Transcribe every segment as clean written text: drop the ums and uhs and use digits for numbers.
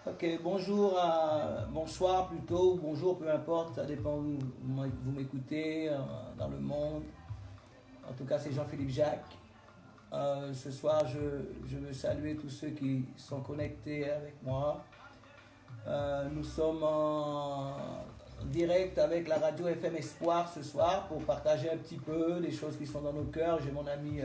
Ok, bonjour, bonsoir plutôt, ou bonjour, peu importe, ça dépend où vous m'écoutez dans le monde. En tout cas, c'est Jean-Philippe Jacques. Ce soir, je veux saluer tous ceux qui sont connectés avec moi. Nous sommes en direct avec la radio FM Espoir ce soir pour partager un petit peu les choses qui sont dans nos cœurs. J'ai mon ami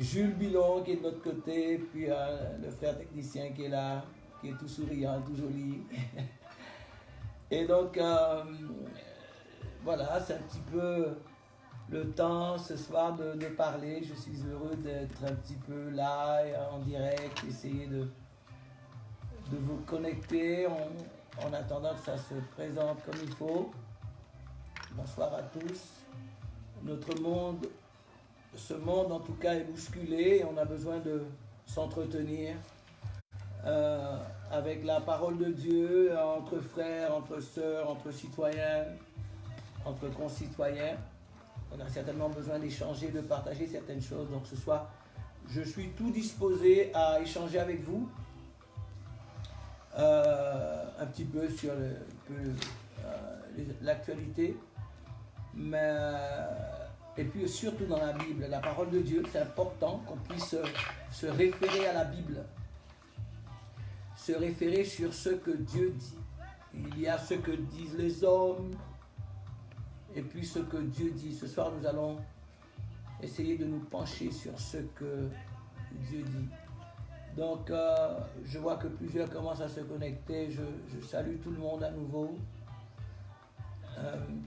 Jules Bilon qui est de notre côté, puis le frère technicien qui est là, qui est tout souriant, tout joli. Et donc, voilà, c'est un petit peu le temps ce soir de parler. Je suis heureux d'être un petit peu là, en direct, essayer de vous connecter en attendant que ça se présente comme il faut. Bonsoir à tous. Notre monde, ce monde en tout cas est bousculé et on a besoin de s'entretenir avec la parole de Dieu, entre frères, entre sœurs, entre citoyens, entre concitoyens. On a certainement besoin d'échanger, de partager certaines choses. Donc ce soir, je suis tout disposé à échanger avec vous un petit peu sur l'actualité, mais et puis surtout dans la Bible, la parole de Dieu. C'est important qu'on puisse se référer à la Bible, se référer sur ce que Dieu dit. Il y a ce que disent les hommes et puis ce que Dieu dit. Ce soir, nous allons essayer de nous pencher sur ce que Dieu dit. Donc, je vois que plusieurs commencent à se connecter. Je salue tout le monde à nouveau.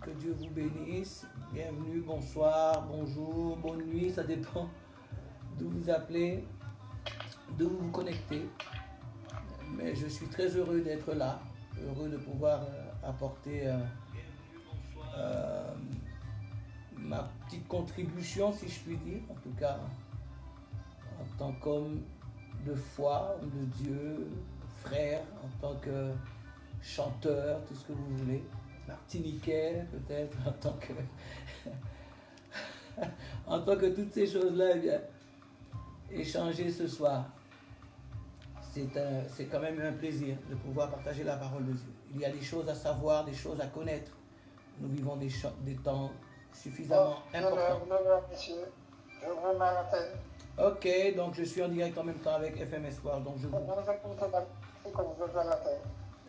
Que Dieu vous bénisse. Bienvenue, bonsoir, bonjour, bonne nuit. Ça dépend d'où vous appelez, d'où vous vous connectez. Mais je suis très heureux d'être là, heureux de pouvoir apporter ma petite contribution, si je puis dire, en tout cas, en tant qu'homme de foi, homme de Dieu, frère, en tant que chanteur, tout ce que vous voulez, martiniquais peut-être, en tant que toutes ces choses-là, eh bien, échanger ce soir. C'est quand même un plaisir de pouvoir partager la parole de Dieu. Il y a des choses à savoir, des choses à connaître. Nous vivons des temps suffisamment importants. Monsieur, je vous mets à l'antenne. Ok, donc je suis en direct en même temps avec FM Espoir. Donc je vous...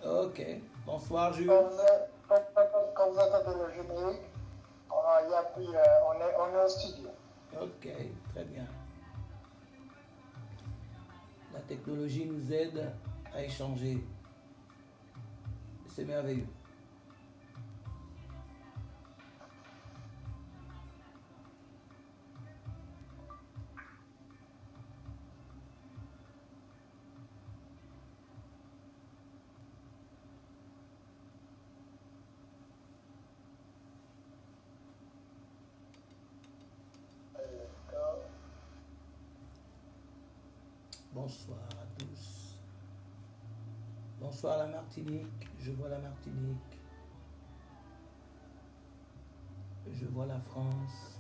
Ok, bonsoir Jules. Quand vous entendez le générique, on est au studio. Ok, très bien. La technologie nous aide à échanger. C'est merveilleux. Bonsoir à tous. Bonsoir la Martinique. Je vois la Martinique. Je vois la France.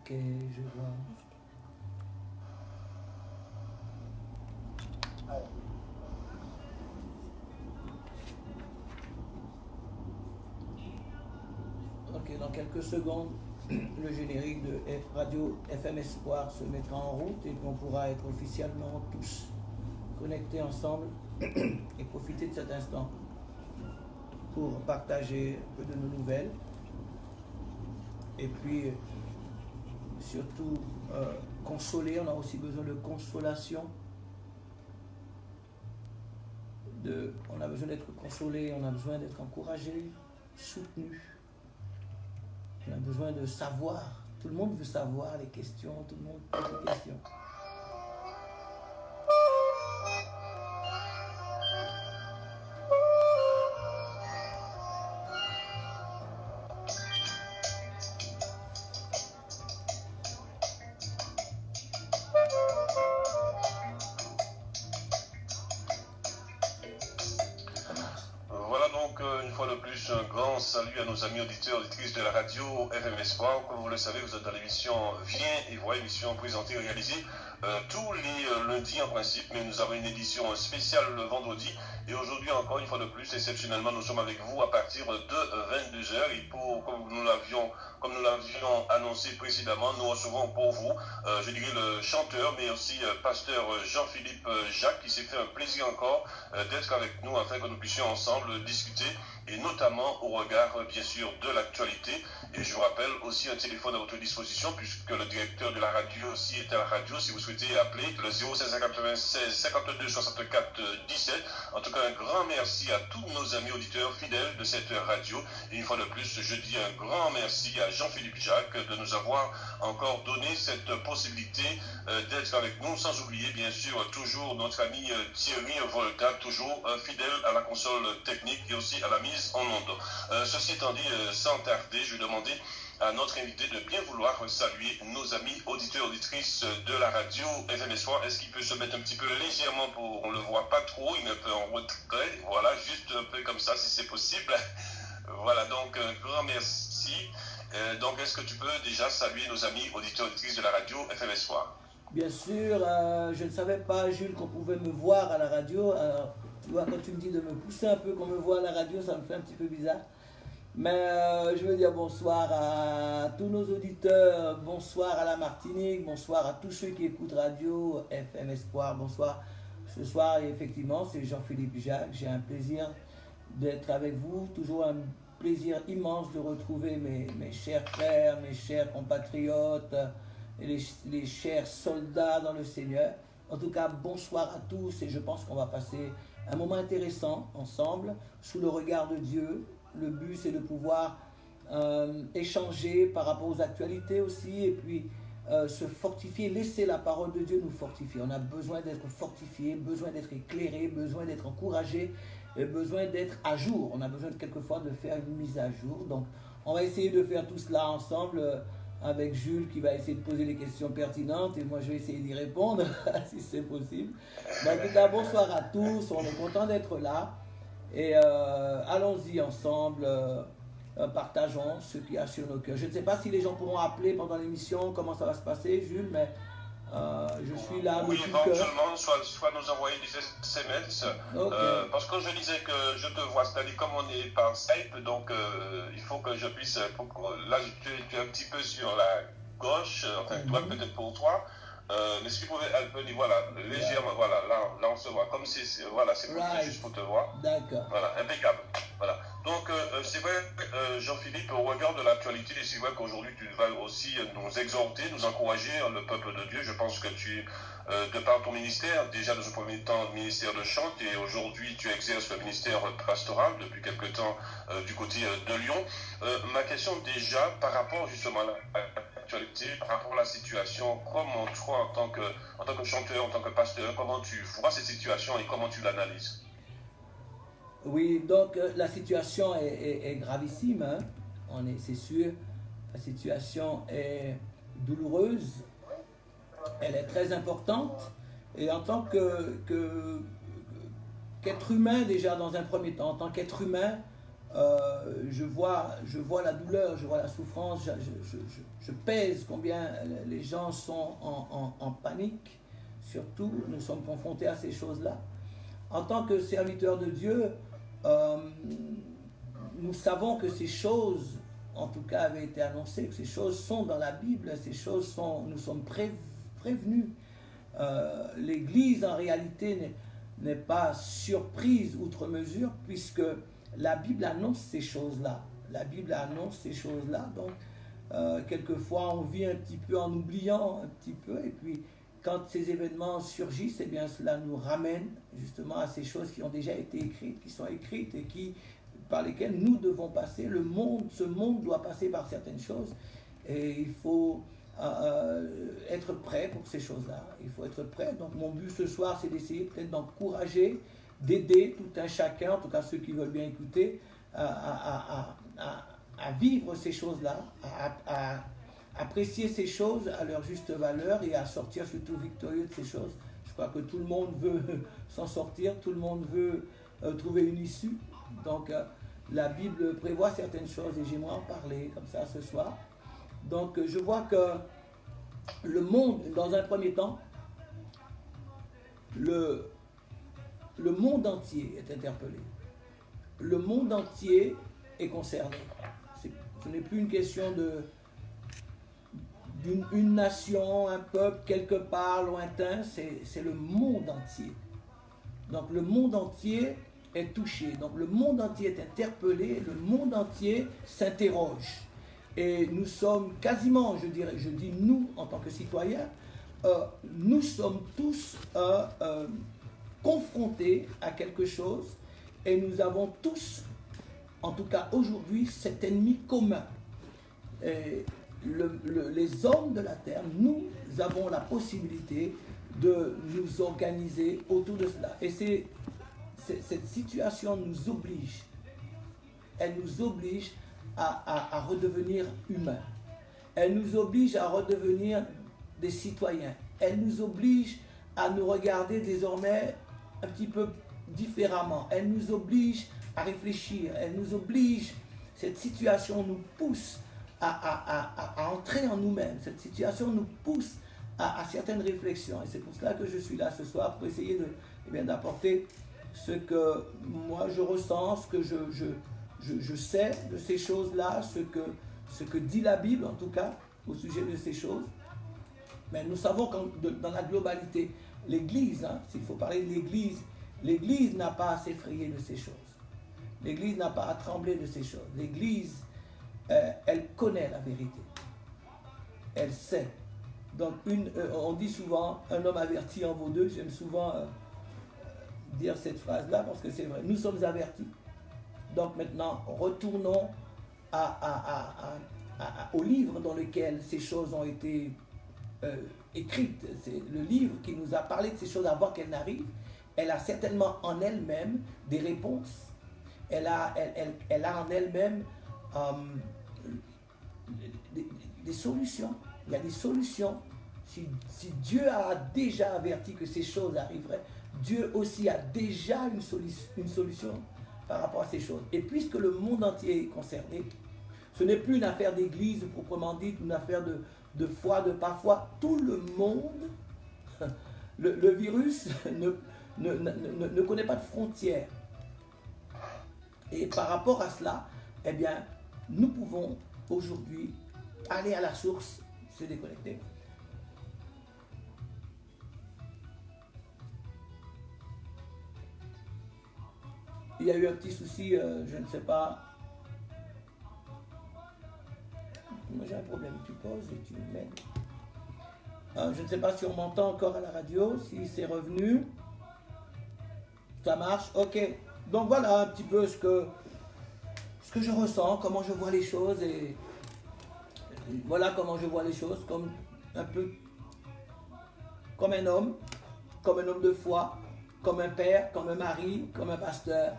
Ok, je vois. Ok, dans quelques secondes, le générique de Radio FM Espoir se mettra en route et qu'on pourra être officiellement tous connectés ensemble et profiter de cet instant pour partager un peu de nos nouvelles et puis surtout consoler. On a aussi besoin de consolation. On a besoin d'être consolé, on a besoin d'être encouragé, soutenu. On a besoin de savoir. Tout le monde veut savoir les questions, tout le monde pose des questions. salut à nos amis auditeurs, auditrices de la radio FM Espoir. Comme vous le savez, vous êtes dans l'émission Viens et Vois, émission présentée et réalisée tous les lundis en principe, mais nous avons une édition spéciale le vendredi. Et aujourd'hui encore, une fois de plus, exceptionnellement, nous sommes avec vous à partir de 22h. Et comme nous l'avions annoncé précédemment, nous recevons pour vous, je dirais le chanteur, mais aussi pasteur Jean-Philippe Jacques, qui s'est fait un plaisir encore d'être avec nous afin que nous puissions ensemble discuter, et notamment au regard, bien sûr, de l'actualité. Et je vous rappelle aussi un téléphone à votre disposition, puisque le directeur de la radio aussi est à la radio, si vous souhaitez appeler le 0596 52 64 17. En tout cas, un grand merci à tous nos amis auditeurs fidèles de cette radio. Et une fois de plus, je dis un grand merci à Jean-Philippe Jacques de nous avoir encore donné cette possibilité d'être avec nous, sans oublier, bien sûr, toujours notre ami Thierry Volta, toujours fidèle à la console technique et aussi à la mise en onde. Ceci étant dit, sans tarder, je vais demander à notre invité de bien vouloir saluer nos amis auditeurs, auditrices de la radio FM Espoir. Est-ce qu'il peut se mettre un petit peu légèrement pour, on ne le voit pas trop, il est un peu en retrait, voilà, juste un peu comme ça si c'est possible. Voilà, donc un grand merci. Donc est-ce que tu peux déjà saluer nos amis auditeurs, auditrices de la radio FM Espoir? Bien sûr, je ne savais pas, Jules, qu'on pouvait me voir à la radio. Alors, tu vois, quand tu me dis de me pousser un peu qu'on me voit à la radio, ça me fait un petit peu bizarre. Mais je veux dire bonsoir à tous nos auditeurs, bonsoir à la Martinique, bonsoir à tous ceux qui écoutent Radio FM Espoir, bonsoir. Ce soir, effectivement, c'est Jean-Philippe Jacques. J'ai un plaisir d'être avec vous, toujours un plaisir immense de retrouver mes chers frères, mes chers compatriotes, et les chers soldats dans le Seigneur. En tout cas, bonsoir à tous, et je pense qu'on va passer un moment intéressant ensemble, sous le regard de Dieu. Le but, c'est de pouvoir échanger par rapport aux actualités aussi, et puis se fortifier, laisser la parole de Dieu nous fortifier. On a besoin d'être fortifié, besoin d'être éclairé, besoin d'être encouragé, et besoin d'être à jour. On a besoin quelquefois de faire une mise à jour. Donc, on va essayer de faire tout cela ensemble avec Jules qui va essayer de poser des questions pertinentes, et moi je vais essayer d'y répondre si c'est possible. Mais en tout cas, bonsoir à tous, on est content d'être là. Et allons-y ensemble, partageons ce qu'il y a sur nos cœurs. Je ne sais pas si les gens pourront appeler pendant l'émission, comment ça va se passer, Jules, mais je suis là. Oui, éventuellement, soit nous envoyer des SMS, okay. Parce que je disais que je te vois, c'est-à-dire comme on est par Skype, donc il faut que je puisse, là tu es un petit peu sur la gauche, enfin droite peut-être pour toi. Mais si tu pouvais un peu dire, voilà, légèrement, voilà, là on se voit, comme si, voilà, c'est juste pour te voir. D'accord. Voilà, impeccable. Voilà. Donc, c'est vrai, Jean-Philippe, au regard de l'actualité, c'est vrai qu'aujourd'hui, tu vas aussi nous exhorter, nous encourager, le peuple de Dieu. Je pense que tu, de par ton ministère, déjà dans un premier temps, ministère de chant, et aujourd'hui, tu exerces le ministère pastoral depuis quelque temps du côté de Lyon. Ma question, déjà, par rapport justement à l'actualité, par rapport à la situation, comment toi, en tant que chanteur, en tant que pasteur, comment tu vois cette situation et comment tu l'analyses? Oui, donc la situation est gravissime, hein. C'est sûr, la situation est douloureuse, elle est très importante, et en tant qu'être humain déjà dans un premier temps, en tant qu'être humain, je vois la douleur, je vois la souffrance, je pèse combien les gens sont en panique, surtout nous sommes confrontés à ces choses-là. En tant que serviteurs de Dieu, nous savons que ces choses, en tout cas, avaient été annoncées, que ces choses sont dans la Bible, ces choses sont, nous sommes prévenus. L'Église, en réalité, n'est pas surprise outre mesure, puisque la Bible annonce ces choses-là. La Bible annonce ces choses-là, donc quelquefois on vit un petit peu en oubliant un petit peu, et puis quand ces événements surgissent, eh bien cela nous ramène justement à ces choses qui ont déjà été écrites, qui sont écrites et par lesquelles nous devons passer. Ce monde doit passer par certaines choses, et il faut être prêt pour ces choses-là. Il faut être prêt. Donc mon but ce soir, c'est d'essayer peut-être d'encourager, d'aider tout un chacun, en tout cas ceux qui veulent bien écouter, à vivre ces choses-là, à apprécier ces choses à leur juste valeur et à sortir surtout victorieux de ces choses. Je crois que tout le monde veut s'en sortir, tout le monde veut trouver une issue. Donc la Bible prévoit certaines choses et j'aimerais en parler comme ça ce soir. Donc je vois que le monde, dans un premier temps, le monde entier est interpellé. Le monde entier est concerné. Ce n'est plus une question d'une nation, un peuple, quelque part lointain, c'est le monde entier. Donc le monde entier est touché, donc le monde entier est interpellé, le monde entier s'interroge. Et nous sommes quasiment, je dis nous en tant que citoyens, nous sommes tous confrontés à quelque chose et nous avons tous, en tout cas aujourd'hui, cet ennemi commun. Et les hommes de la terre, nous avons la possibilité de nous organiser autour de cela. Et cette situation nous oblige, elle nous oblige à redevenir humains. Elle nous oblige à redevenir des citoyens. Elle nous oblige à nous regarder désormais un petit peu différemment. Elle nous oblige à réfléchir. Elle nous oblige, cette situation nous pousse à entrer en nous-mêmes. Cette situation nous pousse à certaines réflexions. Et c'est pour cela que je suis là ce soir, pour essayer d'apporter ce que moi je ressens, ce que je sais de ces choses-là, ce que dit la Bible en tout cas au sujet de ces choses. Mais nous savons que dans la globalité, l'Église, s'il faut parler de l'Église, l'Église n'a pas à s'effrayer de ces choses. L'Église n'a pas à trembler de ces choses. L'Église, elle connaît la vérité. Elle sait. Donc, on dit souvent, un homme averti en vaut deux. J'aime souvent dire cette phrase-là parce que c'est vrai. Nous sommes avertis. Donc maintenant, retournons au livre dans lequel ces choses ont été écrites. C'est le livre qui nous a parlé de ces choses avant qu'elles n'arrivent. Elle a certainement en elle-même des réponses. Elle a en elle-même des solutions. Il y a des solutions. Si Dieu a déjà averti que ces choses arriveraient, Dieu aussi a déjà une solution par rapport à ces choses. Et puisque le monde entier est concerné, ce n'est plus une affaire d'église proprement dite, une affaire de foi, de pas foi. Tout le monde, le virus ne connaît pas de frontières. Et par rapport à cela, eh bien, nous pouvons aujourd'hui aller à la source, se déconnecter. Il y a eu un petit souci, je ne sais pas. Moi j'ai un problème, tu poses et tu m'aides. Je ne sais pas si on m'entend encore à la radio, si c'est revenu. Ça marche, ok. Donc voilà un petit peu ce que je ressens, comment je vois les choses et voilà comment je vois les choses, comme un peu comme un homme de foi, comme un père, comme un mari, comme un pasteur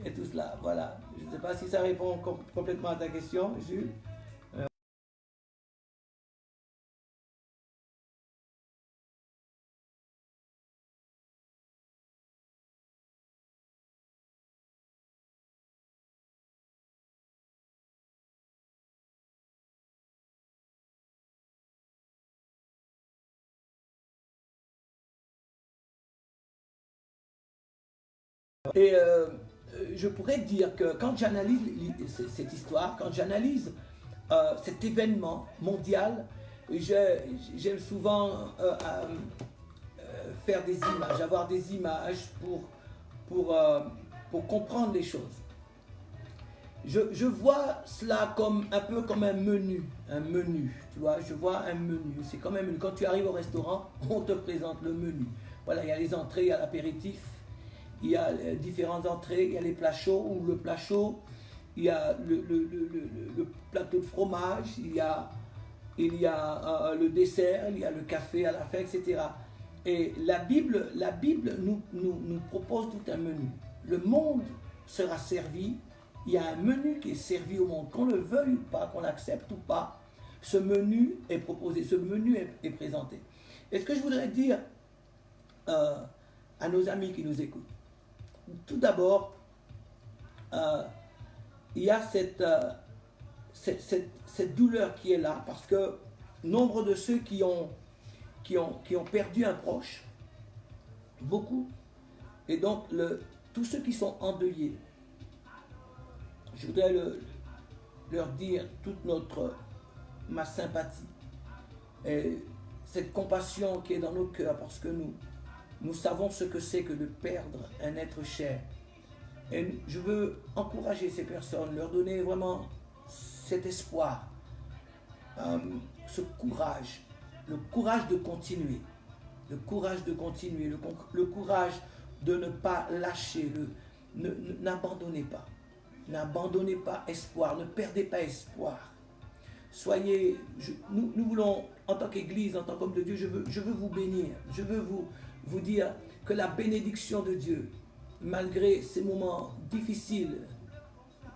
et tout cela. Voilà. Je ne sais pas si ça répond complètement à ta question, Jules. Et je pourrais dire que quand j'analyse cette histoire, quand j'analyse cet événement mondial, j'aime souvent faire des images, avoir des images pour comprendre les choses. Je vois cela comme un peu comme un menu, tu vois, je vois un menu, c'est comme un menu. Quand tu arrives au restaurant, on te présente le menu. Voilà, il y a les entrées, il y a l'apéritif, il y a différentes entrées, il y a les plats chauds ou le plat chaud, il y a le plateau de fromage, il y a le dessert, il y a le café à la fin, etc. Et la Bible nous propose tout un menu. Le monde sera servi, il y a un menu qui est servi au monde, qu'on le veuille ou pas, qu'on l'accepte ou pas, ce menu est proposé, ce menu est présenté. Et ce que je voudrais dire à nos amis qui nous écoutent, tout d'abord, il y a cette douleur qui est là, parce que nombre de ceux qui ont perdu un proche, beaucoup, et donc tous ceux qui sont endeuillés, je voudrais leur dire toute ma sympathie et cette compassion qui est dans nos cœurs, parce que nous savons ce que c'est que de perdre un être cher. Et je veux encourager ces personnes, leur donner vraiment cet espoir, ce courage, le courage de continuer, le courage de continuer, le courage de ne pas lâcher, n'abandonnez pas. N'abandonnez pas espoir, ne perdez pas espoir. Nous voulons, en tant qu'Église, en tant qu'homme de Dieu, je veux vous bénir. Je veux vous dire que la bénédiction de Dieu, malgré ces moments difficiles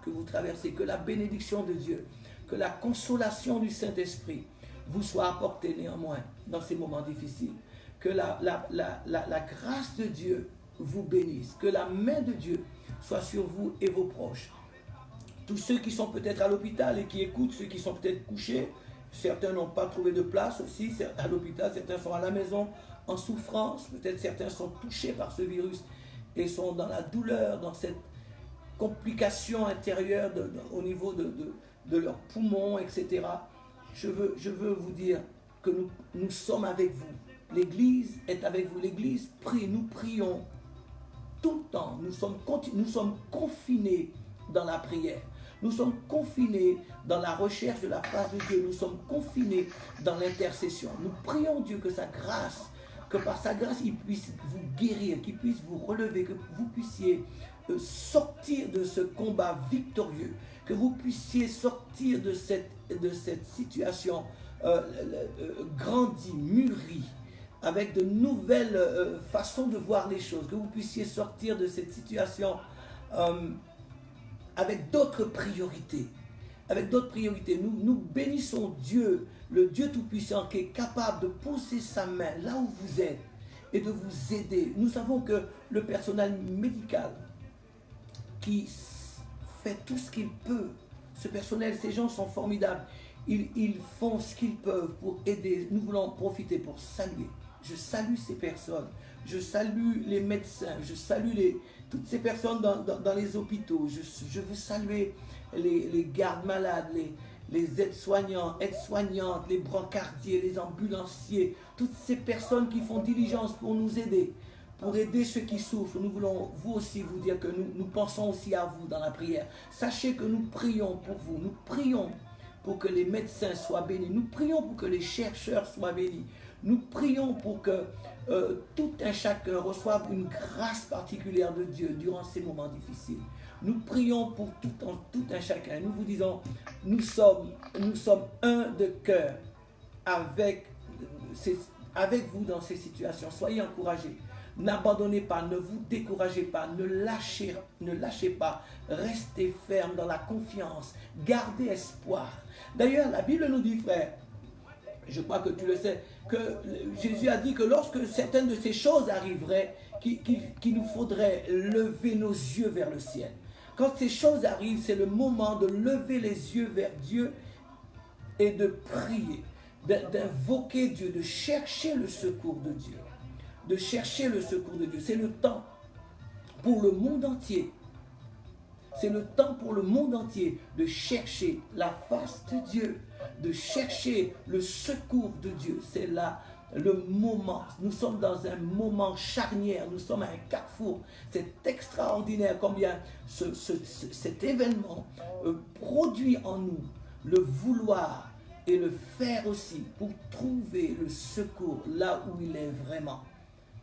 que vous traversez, que la bénédiction de Dieu, que la consolation du Saint-Esprit vous soit apportée néanmoins dans ces moments difficiles. Que la grâce de Dieu vous bénisse, que la main de Dieu soit sur vous et vos proches. Tous ceux qui sont peut-être à l'hôpital et qui écoutent, ceux qui sont peut-être couchés, certains n'ont pas trouvé de place aussi à l'hôpital, certains sont à la maison en souffrance, peut-être certains sont touchés par ce virus et sont dans la douleur, dans cette complication intérieure au niveau de leurs poumons, etc. Je veux vous dire que nous sommes avec vous. L'Église est avec vous. L'Église prie, nous prions tout le temps. Nous sommes confinés dans la prière. Nous sommes confinés dans la recherche de la face de Dieu. Nous sommes confinés dans l'intercession. Nous prions Dieu que sa grâce, que par sa grâce, il puisse vous guérir, qu'il puisse vous relever, que vous puissiez sortir de ce combat victorieux, que vous puissiez sortir de cette situation grandie, mûrie, avec de nouvelles façons de voir les choses, que vous puissiez sortir de cette situation avec d'autres priorités. Avec d'autres priorités. Nous bénissons Dieu, le Dieu Tout-Puissant, qui est capable de poser sa main là où vous êtes et de vous aider. Nous savons que le personnel médical qui fait tout ce qu'il peut, ce personnel, ces gens sont formidables. Ils font ce qu'ils peuvent pour aider. Nous voulons profiter pour saluer. Je salue ces personnes. Je salue les médecins. Je salue toutes ces personnes dans les hôpitaux. Je veux saluer les gardes malades, les aides-soignants, aides-soignantes, les brancardiers, les ambulanciers. Toutes ces personnes qui font diligence pour nous aider, pour aider ceux qui souffrent. Nous voulons vous aussi vous dire que nous pensons aussi à vous dans la prière. Sachez que nous prions pour vous. Nous prions pour que les médecins soient bénis. Nous prions pour que les chercheurs soient bénis. Nous prions pour que tout un chacun reçoive une grâce particulière de Dieu durant ces moments difficiles. Nous prions pour tout un chacun. Nous vous disons, nous sommes un de cœur avec vous dans ces situations. Soyez encouragés. N'abandonnez pas, ne vous découragez pas, ne lâchez pas. Restez ferme dans la confiance. Gardez espoir. D'ailleurs, la Bible nous dit, frère, je crois que tu le sais, que Jésus a dit que lorsque certaines de ces choses arriveraient, qu'il nous faudrait lever nos yeux vers le ciel. Quand ces choses arrivent, c'est le moment de lever les yeux vers Dieu et de prier, d'invoquer Dieu, de chercher le secours de Dieu. De chercher le secours de Dieu. C'est le temps pour le monde entier. C'est le temps pour le monde entier de chercher la face de Dieu, de chercher le secours de Dieu. C'est là le moment. Nous sommes dans un moment charnière, nous sommes à un carrefour. C'est extraordinaire combien cet événement produit en nous le vouloir et le faire aussi pour trouver le secours là où il est vraiment.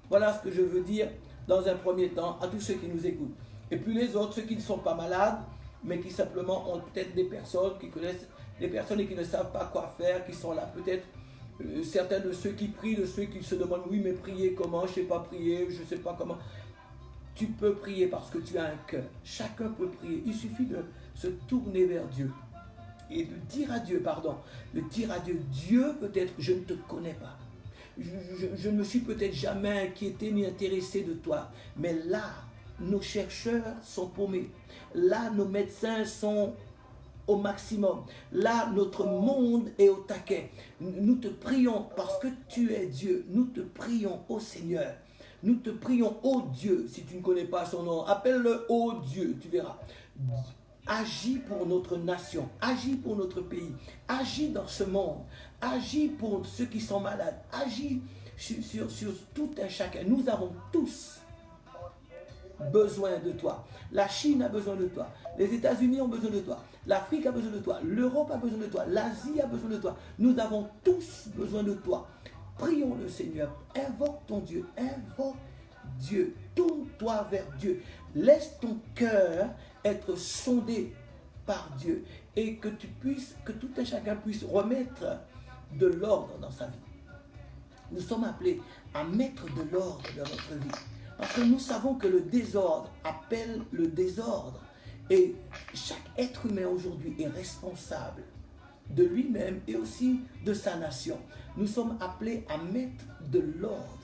Voilà ce que je veux dire dans un premier temps à tous ceux qui nous écoutent. Et puis les autres, ceux qui ne sont pas malades, mais qui simplement ont peut-être des personnes qui connaissent des personnes et qui ne savent pas quoi faire, qui sont là. Peut-être certains de ceux qui prient, de ceux qui se demandent, oui, mais prier comment? Je ne sais pas prier, je ne sais pas comment. Tu peux prier parce que tu as un cœur. Chacun peut prier. Il suffit de se tourner vers Dieu et de dire à Dieu, Dieu, peut-être je ne te connais pas. Je ne me suis peut-être jamais inquiété ni intéressé de toi. Mais là, nos chercheurs sont paumés. Là, nos médecins sont au maximum. Là, notre monde est au taquet. Nous te prions parce que tu es Dieu. Nous te prions, ô Seigneur. Nous te prions, ô Dieu. Si tu ne connais pas son nom, appelle-le ô Dieu, tu verras. Agis pour notre nation, agis pour notre pays, agis dans ce monde, agis pour ceux qui sont malades, agis sur tout un chacun. Nous avons tous besoin de toi. La Chine a besoin de toi. Les États-Unis ont besoin de toi. L'Afrique a besoin de toi. L'Europe a besoin de toi. L'Asie a besoin de toi. Nous avons tous besoin de toi. Prions le Seigneur. Invoque ton Dieu. Invoque Dieu. Tourne-toi vers Dieu. Laisse ton cœur être sondé par Dieu et que tu puisses, que tout un chacun puisse remettre de l'ordre dans sa vie. Nous sommes appelés à mettre de l'ordre dans notre vie. Parce que nous savons que le désordre appelle le désordre. Et chaque être humain aujourd'hui est responsable de lui-même et aussi de sa nation. Nous sommes appelés à mettre de l'ordre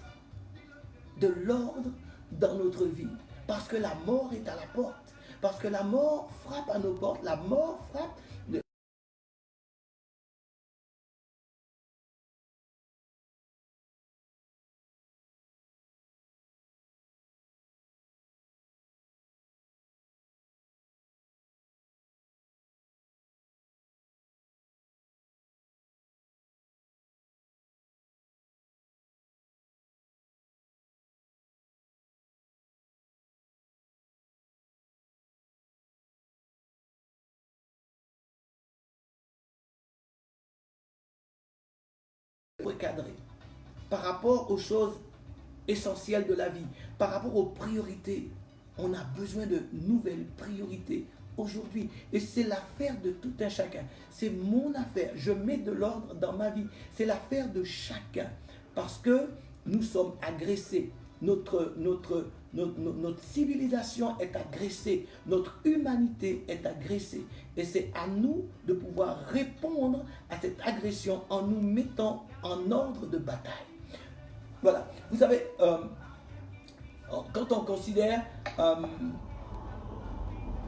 dans notre vie. Parce que la mort est à la porte. Parce que la mort frappe à nos portes. La mort frappe. Recadrer par rapport aux choses essentielles de la vie, par rapport aux priorités. On a besoin de nouvelles priorités aujourd'hui. Et c'est l'affaire de tout un chacun. C'est mon affaire. Je mets de l'ordre dans ma vie. C'est l'affaire de chacun. Parce que nous sommes agressés. Notre civilisation est agressée. Notre humanité est agressée. Et c'est à nous de pouvoir répondre à cette agression en nous mettant en ordre de bataille. Voilà. Vous savez, quand on considère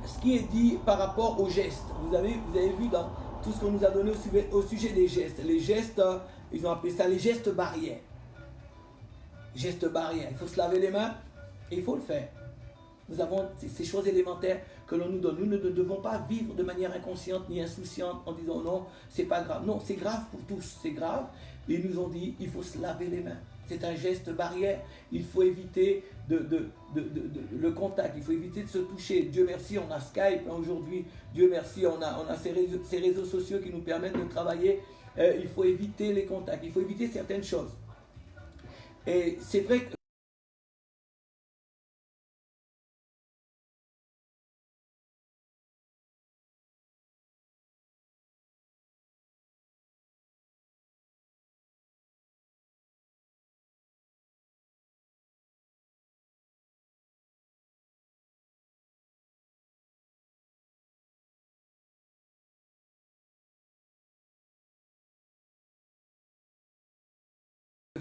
ce qui est dit par rapport aux gestes, vous avez vu dans tout ce qu'on nous a donné au sujet des gestes. Les gestes, ils ont appelé ça les gestes barrières. Gestes barrières. Il faut se laver les mains et il faut le faire. Nous avons ces choses élémentaires que l'on nous donne. Nous ne devons pas vivre de manière inconsciente ni insouciante en disant non, c'est pas grave. Non, c'est grave pour tous, c'est grave. Ils nous ont dit, il faut se laver les mains. C'est un geste barrière. Il faut éviter le contact. Il faut éviter de se toucher. Dieu merci, on a Skype aujourd'hui. Dieu merci, on a ces réseaux sociaux qui nous permettent de travailler. Il faut éviter les contacts. Il faut éviter certaines choses. Et c'est vrai que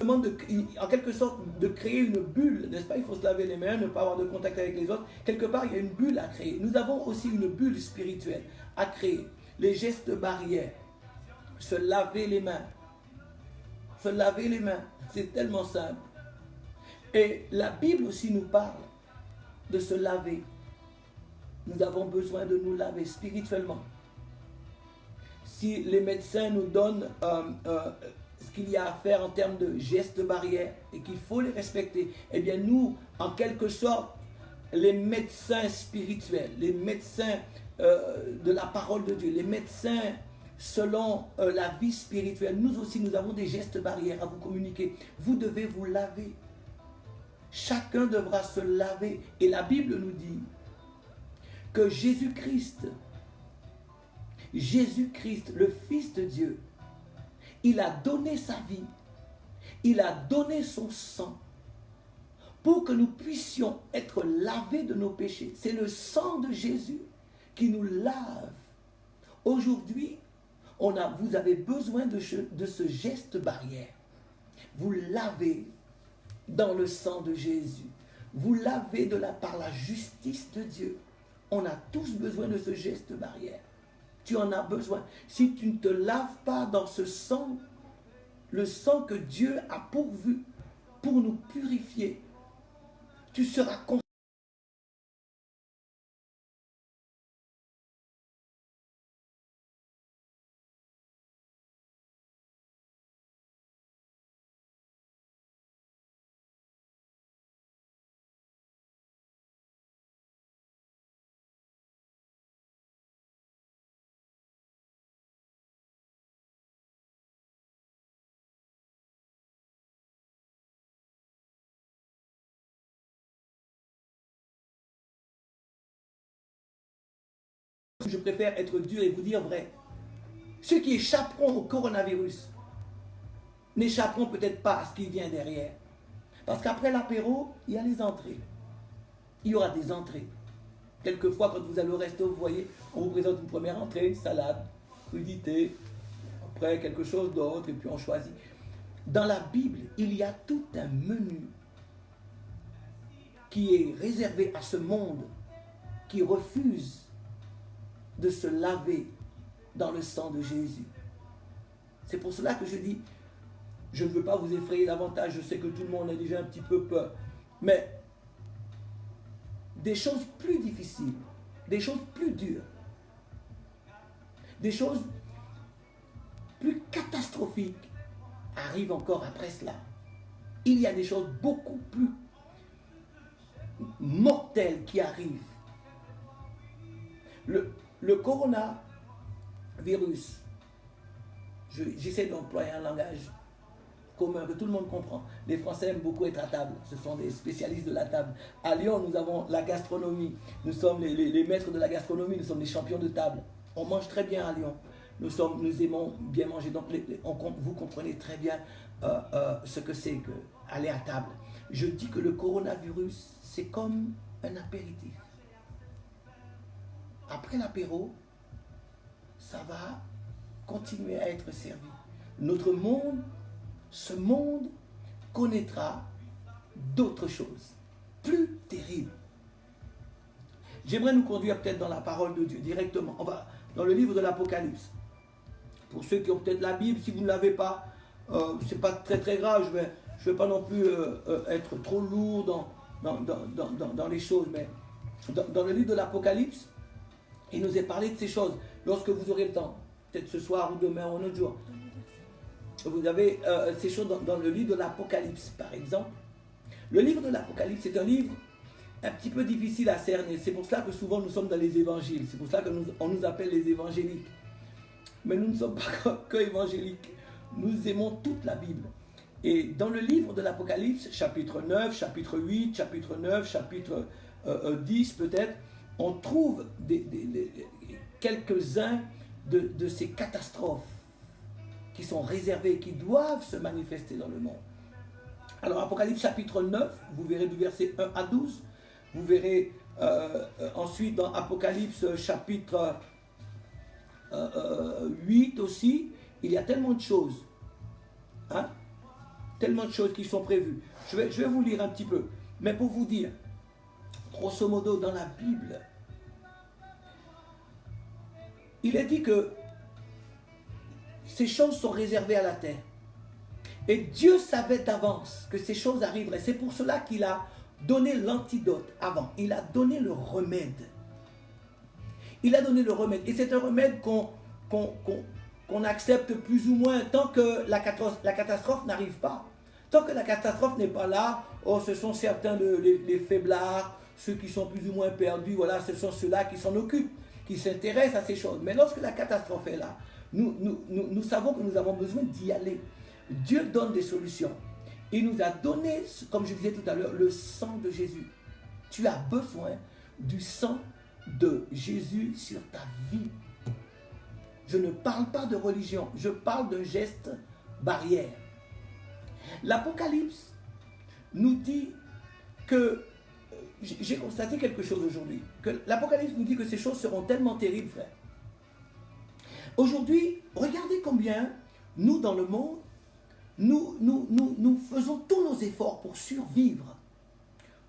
demande en quelque sorte de créer une bulle, n'est-ce pas? Il faut se laver les mains, ne pas avoir de contact avec les autres. Quelque part, il y a une bulle à créer. Nous avons aussi une bulle spirituelle à créer. Les gestes barrières, se laver les mains. Se laver les mains, c'est tellement simple. Et la Bible aussi nous parle de se laver. Nous avons besoin de nous laver spirituellement. Si les médecins nous donnent ce qu'il y a à faire en termes de gestes barrières et qu'il faut les respecter, eh bien nous, en quelque sorte, les médecins spirituels, les médecins de la parole de Dieu, les médecins selon la vie spirituelle, nous aussi, nous avons des gestes barrières à vous communiquer. Vous devez vous laver. Chacun devra se laver. Et la Bible nous dit que Jésus-Christ, le Fils de Dieu, il a donné sa vie, il a donné son sang pour que nous puissions être lavés de nos péchés. C'est le sang de Jésus qui nous lave. Aujourd'hui, vous avez besoin de ce geste barrière. Vous lavez dans le sang de Jésus. vous lavez par la justice de Dieu. On a tous besoin de ce geste barrière. Tu en as besoin. Si tu ne te laves pas dans ce sang, le sang que Dieu a pourvu pour nous purifier, tu seras condamné. Je préfère être dur et vous dire vrai. Ceux qui échapperont au coronavirus n'échapperont peut-être pas à ce qui vient derrière. Parce qu'après l'apéro, il y a les entrées. Il y aura des entrées. Quelquefois, quand vous allez au resto, vous voyez, on vous présente une première entrée, salade, crudité, après quelque chose d'autre, et puis on choisit. Dans la Bible, il y a tout un menu qui est réservé à ce monde qui refuse de se laver dans le sang de Jésus. C'est pour cela que je dis, je ne veux pas vous effrayer davantage, je sais que tout le monde a déjà un petit peu peur, mais des choses plus difficiles, des choses plus dures, des choses plus catastrophiques arrivent encore après cela. Il y a des choses beaucoup plus mortelles qui arrivent. Le coronavirus, j'essaie d'employer un langage commun que tout le monde comprend. Les Français aiment beaucoup être à table, ce sont des spécialistes de la table. À Lyon, nous avons la gastronomie, nous sommes les maîtres de la gastronomie, nous sommes les champions de table. On mange très bien à Lyon, nous aimons bien manger, donc vous comprenez très bien ce que c'est que aller à table. Je dis que le coronavirus, c'est comme un apéritif. Après l'apéro, ça va continuer à être servi. Notre monde, ce monde connaîtra d'autres choses, plus terribles. J'aimerais nous conduire peut-être dans la parole de Dieu directement. On va dans le livre de l'Apocalypse. Pour ceux qui ont peut-être la Bible, si vous ne l'avez pas, c'est pas très très grave. Je vais pas non plus être trop lourd dans les choses, mais dans le livre de l'Apocalypse, il nous est parlé de ces choses. Lorsque vous aurez le temps, peut-être ce soir ou demain ou un autre jour, vous avez ces choses dans le livre de l'Apocalypse, par exemple. Le livre de l'Apocalypse, c'est un livre un petit peu difficile à cerner. C'est pour cela que souvent nous sommes dans les évangiles. C'est pour cela qu'on nous appelle les évangéliques. Mais nous ne sommes pas que évangéliques. Nous aimons toute la Bible. Et dans le livre de l'Apocalypse, chapitre 9, chapitre 8, chapitre 9, chapitre 10 peut-être, on trouve quelques-uns de ces catastrophes qui sont réservées, qui doivent se manifester dans le monde. Alors, Apocalypse chapitre 9, vous verrez du verset 1 à 12, vous verrez ensuite dans Apocalypse chapitre 8 aussi, il y a tellement de choses, hein? Tellement de choses qui sont prévues. Je vais vous lire un petit peu, mais pour vous dire, grosso modo, dans la Bible, il est dit que ces choses sont réservées à la terre. Et Dieu savait d'avance que ces choses arriveraient. C'est pour cela qu'il a donné l'antidote avant. Il a donné le remède. Il a donné le remède. Et c'est un remède qu'on accepte plus ou moins tant que la catastrophe n'arrive pas. Tant que la catastrophe n'est pas là, oh, ce sont certains les faiblards, ceux qui sont plus ou moins perdus, voilà, ce sont ceux-là qui s'en occupent, qui s'intéressent à ces choses. Mais lorsque la catastrophe est là, nous savons que nous avons besoin d'y aller. Dieu donne des solutions. Il nous a donné, comme je disais tout à l'heure, le sang de Jésus. Tu as besoin du sang de Jésus sur ta vie. Je ne parle pas de religion, je parle d'un geste barrière. L'Apocalypse nous dit que, j'ai constaté quelque chose aujourd'hui, que l'Apocalypse nous dit que ces choses seront tellement terribles, frère. Aujourd'hui, regardez combien nous, dans le monde, nous faisons tous nos efforts pour survivre,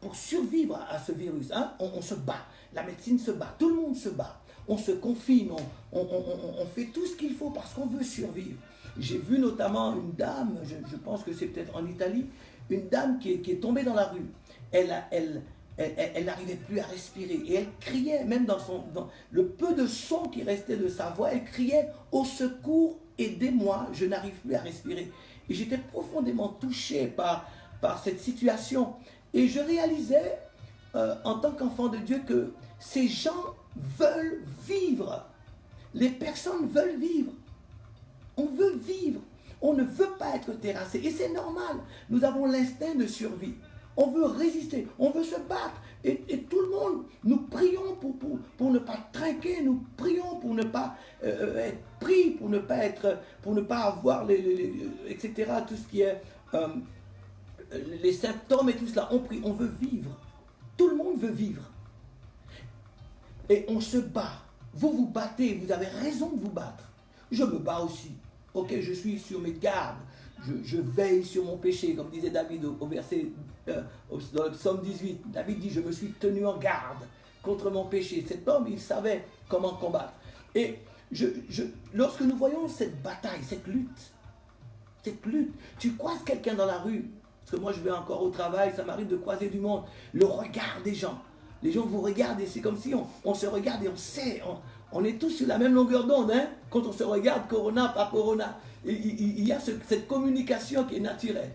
pour survivre à ce virus. Hein? On se bat, la médecine se bat, tout le monde se bat. On se confine, on fait tout ce qu'il faut parce qu'on veut survivre. J'ai vu notamment une dame, je pense que c'est peut-être en Italie, une dame qui est tombée dans la rue. Elle n'arrivait plus à respirer et elle criait, même dans le peu de son qui restait de sa voix, elle criait « Au secours, aidez-moi, je n'arrive plus à respirer ». Et j'étais profondément touché par cette situation. Et je réalisais, en tant qu'enfant de Dieu, que ces gens veulent vivre. Les personnes veulent vivre. On veut vivre. On ne veut pas être terrassé. Et c'est normal. Nous avons l'instinct de survie. On veut résister. On veut se battre. Et tout le monde, nous prions pour ne pas trinquer. Nous prions pour ne pas être pris, pour ne pas avoir etc. Tout ce qui est les symptômes et tout cela. On prie. On veut vivre. Tout le monde veut vivre. Et on se bat. Vous vous battez. Vous avez raison de vous battre. Je me bats aussi. Ok, je suis sur mes gardes. Je veille sur mon péché, comme disait David au verset, dans le psaume 18. David dit, je me suis tenu en garde contre mon péché. Cet homme, il savait comment combattre. Et lorsque nous voyons cette bataille, cette lutte, tu croises quelqu'un dans la rue, parce que moi je vais encore au travail, ça m'arrive de croiser du monde, le regard des gens. Les gens vous regardent et c'est comme si on se regarde et on sait, on est tous sur la même longueur d'onde, hein? Quand on se regarde, Corona, pas Corona. Il y a cette communication qui est naturelle.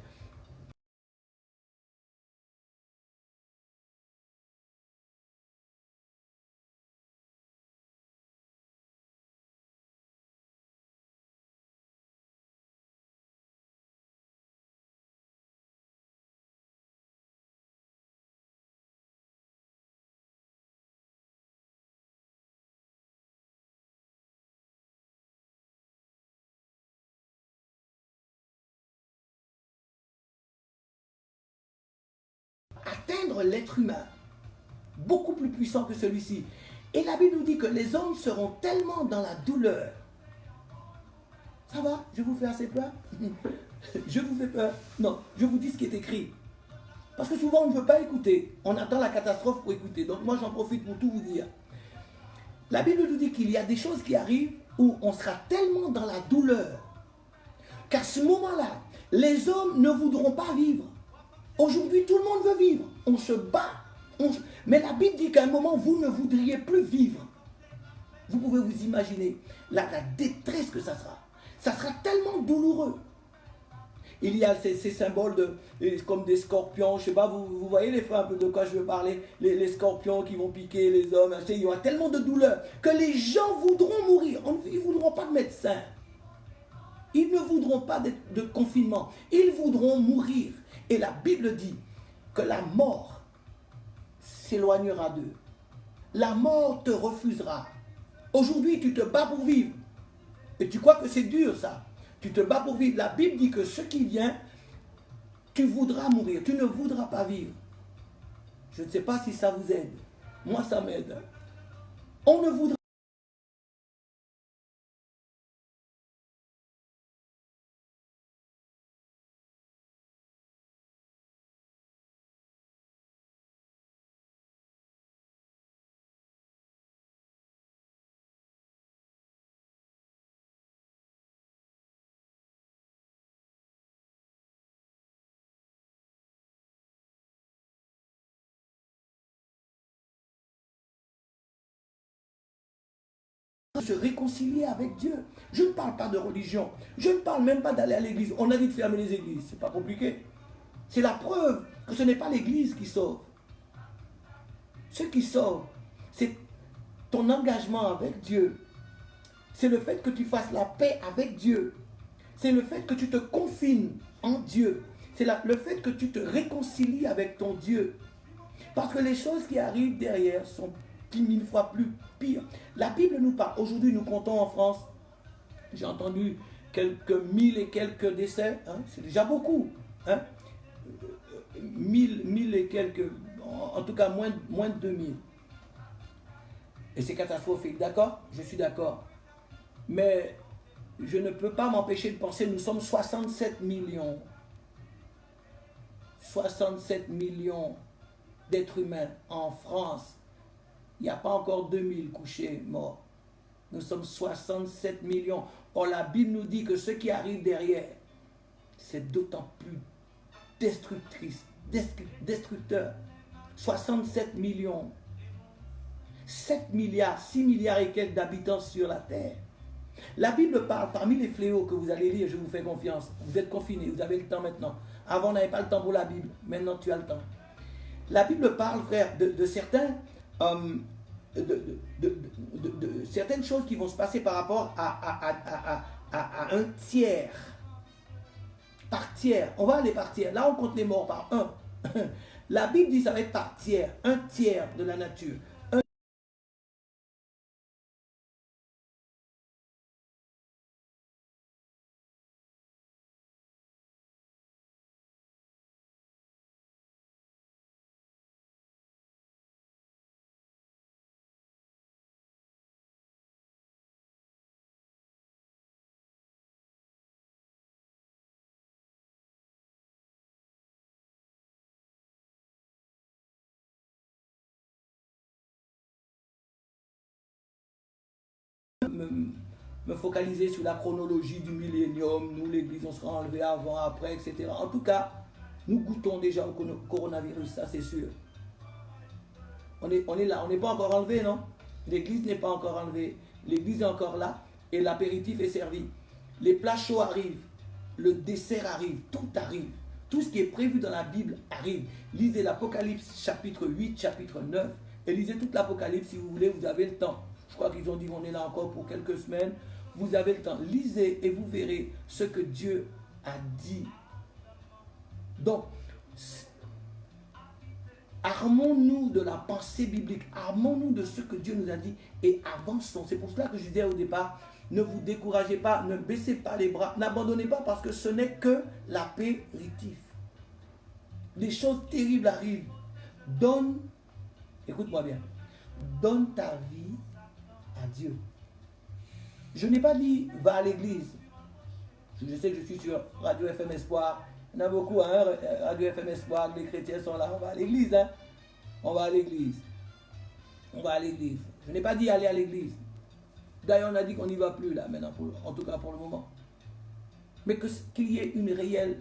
Atteindre l'être humain, beaucoup plus puissant que celui-ci. Et la Bible nous dit que les hommes seront tellement dans la douleur. Ça va? Je vous fais assez peur? Je vous fais peur? Non, je vous dis ce qui est écrit. Parce que souvent on ne veut pas écouter. On attend la catastrophe pour écouter. Donc moi j'en profite pour tout vous dire. La Bible nous dit qu'il y a des choses qui arrivent où on sera tellement dans la douleur qu'à ce moment-là, les hommes ne voudront pas vivre. Aujourd'hui, tout le monde veut vivre. On se bat. Mais la Bible dit qu'à un moment, vous ne voudriez plus vivre. Vous pouvez vous imaginer la détresse que ça sera. Ça sera tellement douloureux. Il y a ces symboles comme des scorpions. Je ne sais pas, vous voyez les frères un peu de quoi je veux parler. Les scorpions qui vont piquer les hommes. Il y aura tellement de douleur que les gens voudront mourir. Ils ne voudront pas de médecin. Ils ne voudront pas de confinement. Ils voudront mourir. Et la Bible dit que la mort s'éloignera d'eux. La mort te refusera. Aujourd'hui, tu te bats pour vivre. Et tu crois que c'est dur, ça. Tu te bats pour vivre. La Bible dit que ce qui vient, tu voudras mourir. Tu ne voudras pas vivre. Je ne sais pas si ça vous aide. Moi, ça m'aide. On ne voudra se réconcilier avec Dieu. Je ne parle pas de religion. Je ne parle même pas d'aller à l'église. On a dit de fermer les églises. C'est pas compliqué. C'est la preuve que ce n'est pas l'église qui sauve. Ce qui sauve, c'est ton engagement avec Dieu. C'est le fait que tu fasses la paix avec Dieu. C'est le fait que tu te confines en Dieu. C'est le fait que tu te réconcilies avec ton Dieu. Parce que les choses qui arrivent derrière sont 10 000 fois plus pires. La Bible nous parle. Aujourd'hui, nous comptons en France. J'ai entendu quelques 1000 et quelques décès. Hein, c'est déjà beaucoup. Hein, 1000 et quelques. En tout cas, moins de 2000. Et c'est catastrophique. D'accord? Je suis d'accord. Mais je ne peux pas m'empêcher de penser, nous sommes 67 millions. 67 millions d'êtres humains en France. Il n'y a pas encore 2000 couchés morts. Nous sommes 67 millions. Or, la Bible nous dit que ce qui arrive derrière, c'est d'autant plus destructeur. 67 millions. 7 milliards, 6 milliards et quelques d'habitants sur la terre. La Bible parle, parmi les fléaux que vous allez lire, je vous fais confiance. Vous êtes confinés, vous avez le temps maintenant. Avant, on n'avait pas le temps pour la Bible. Maintenant, tu as le temps. La Bible parle, frère, de certaines choses qui vont se passer par rapport à un tiers. Par tiers. On va aller par tiers. Là, on compte les morts par un. La Bible dit que ça va être par tiers. Un tiers de la nature. Me focaliser sur la chronologie du millénium, nous l'église on sera enlevé avant, après, etc. En tout cas, nous goûtons déjà au coronavirus, ça c'est sûr. On est là, on n'est pas encore enlevé, non? L'église n'est pas encore enlevée, l'église est encore là et l'apéritif est servi. Les plats chauds arrivent, le dessert arrive, tout arrive. Tout ce qui est prévu dans la Bible arrive. Lisez l'Apocalypse chapitre 8, chapitre 9 et lisez toute l'Apocalypse si vous voulez, vous avez le temps. Je crois qu'ils ont dit qu'on est là encore pour quelques semaines. Vous avez le temps. Lisez et vous verrez ce que Dieu a dit. Donc, armons-nous de la pensée biblique. Armons-nous de ce que Dieu nous a dit et avançons. C'est pour cela que je disais au départ, ne vous découragez pas, ne baissez pas les bras, n'abandonnez pas parce que ce n'est que l'apéritif. Des choses terribles arrivent. Donne, écoute-moi bien, donne ta vie à Dieu. Je n'ai pas dit va à l'église. Je sais que je suis sur Radio FM Espoir. Il y en a beaucoup, hein, Radio FM Espoir, les chrétiens sont là. On va à l'église, hein. On va à l'église. On va à l'église. Je n'ai pas dit aller à l'église. D'ailleurs, on a dit qu'on n'y va plus là maintenant, en tout cas pour le moment. Mais qu'il y ait une réelle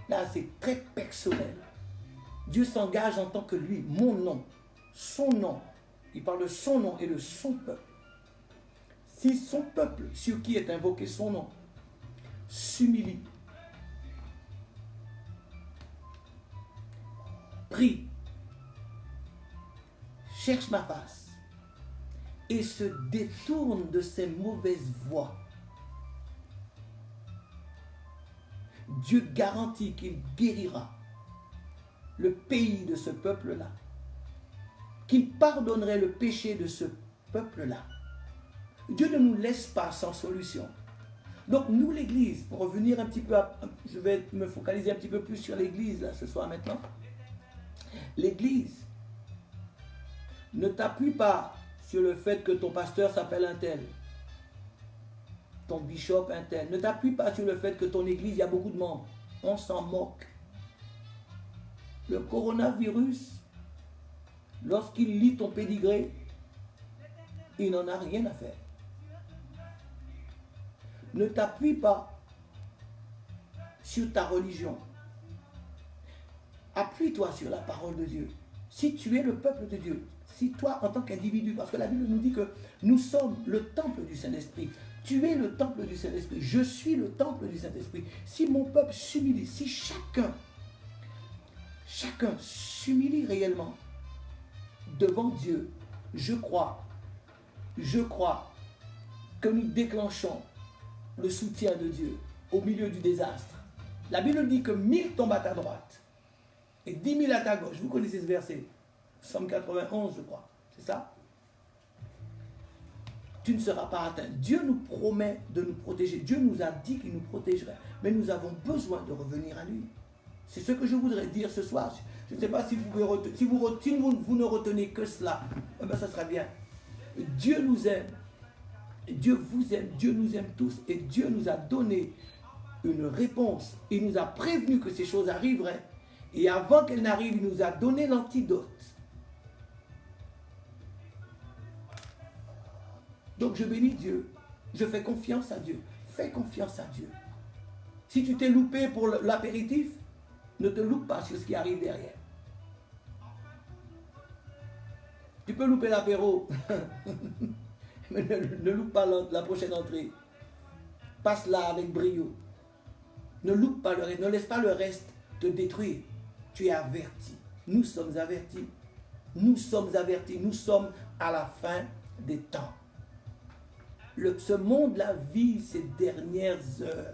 là, c'est très personnel. Dieu s'engage en tant que lui, mon nom, son nom. Il parle de son nom et de son peuple. Si son peuple, sur qui est invoqué son nom, s'humilie, prie, cherche ma face et se détourne de ses mauvaises voies, Dieu garantit qu'il guérira le pays de ce peuple-là, qu'il pardonnerait le péché de ce peuple-là. Dieu ne nous laisse pas sans solution. Donc nous, l'Église, pour revenir un petit peu, je vais me focaliser un petit peu plus sur l'Église là ce soir maintenant. L'Église ne t'appuie pas sur le fait que ton pasteur s'appelle un tel, ton bishop un tel. Ne t'appuie pas sur le fait que ton église, il y a beaucoup de membres. On s'en moque. Le coronavirus, lorsqu'il lit ton pédigré, il n'en a rien à faire. Ne t'appuie pas sur ta religion. Appuie-toi sur la parole de Dieu. Si tu es le peuple de Dieu, si toi en tant qu'individu, parce que la Bible nous dit que nous sommes le temple du Saint-Esprit. Tu es le temple du Saint-Esprit. Je suis le temple du Saint-Esprit. Si mon peuple s'humilie, si chacun s'humilie réellement devant Dieu, je crois que nous déclenchons le soutien de Dieu au milieu du désastre. La Bible dit que 1000 tombent à ta droite et 10 000 à ta gauche. Vous connaissez ce verset. Psaume 91, je crois. C'est ça? Tu ne seras pas atteint. Dieu nous promet de nous protéger. Dieu nous a dit qu'il nous protégerait. Mais nous avons besoin de revenir à lui. C'est ce que je voudrais dire ce soir. Je ne sais pas si vous pouvez si vous ne retenez que cela, eh bien, ça sera bien. Dieu nous aime. Dieu vous aime. Dieu nous aime tous. Et Dieu nous a donné une réponse. Il nous a prévenu que ces choses arriveraient. Et avant qu'elles n'arrivent, il nous a donné l'antidote. Donc je bénis Dieu. Je fais confiance à Dieu. Fais confiance à Dieu. Si tu t'es loupé pour l'apéritif, ne te loupe pas sur ce qui arrive derrière. Tu peux louper l'apéro, mais ne loupe pas la prochaine entrée. Passe-la avec brio. Ne loupe pas le reste, ne laisse pas le reste te détruire. Tu es averti. Nous sommes avertis. Nous sommes avertis. Nous sommes à la fin des temps. Ce monde, la vie, ces dernières heures,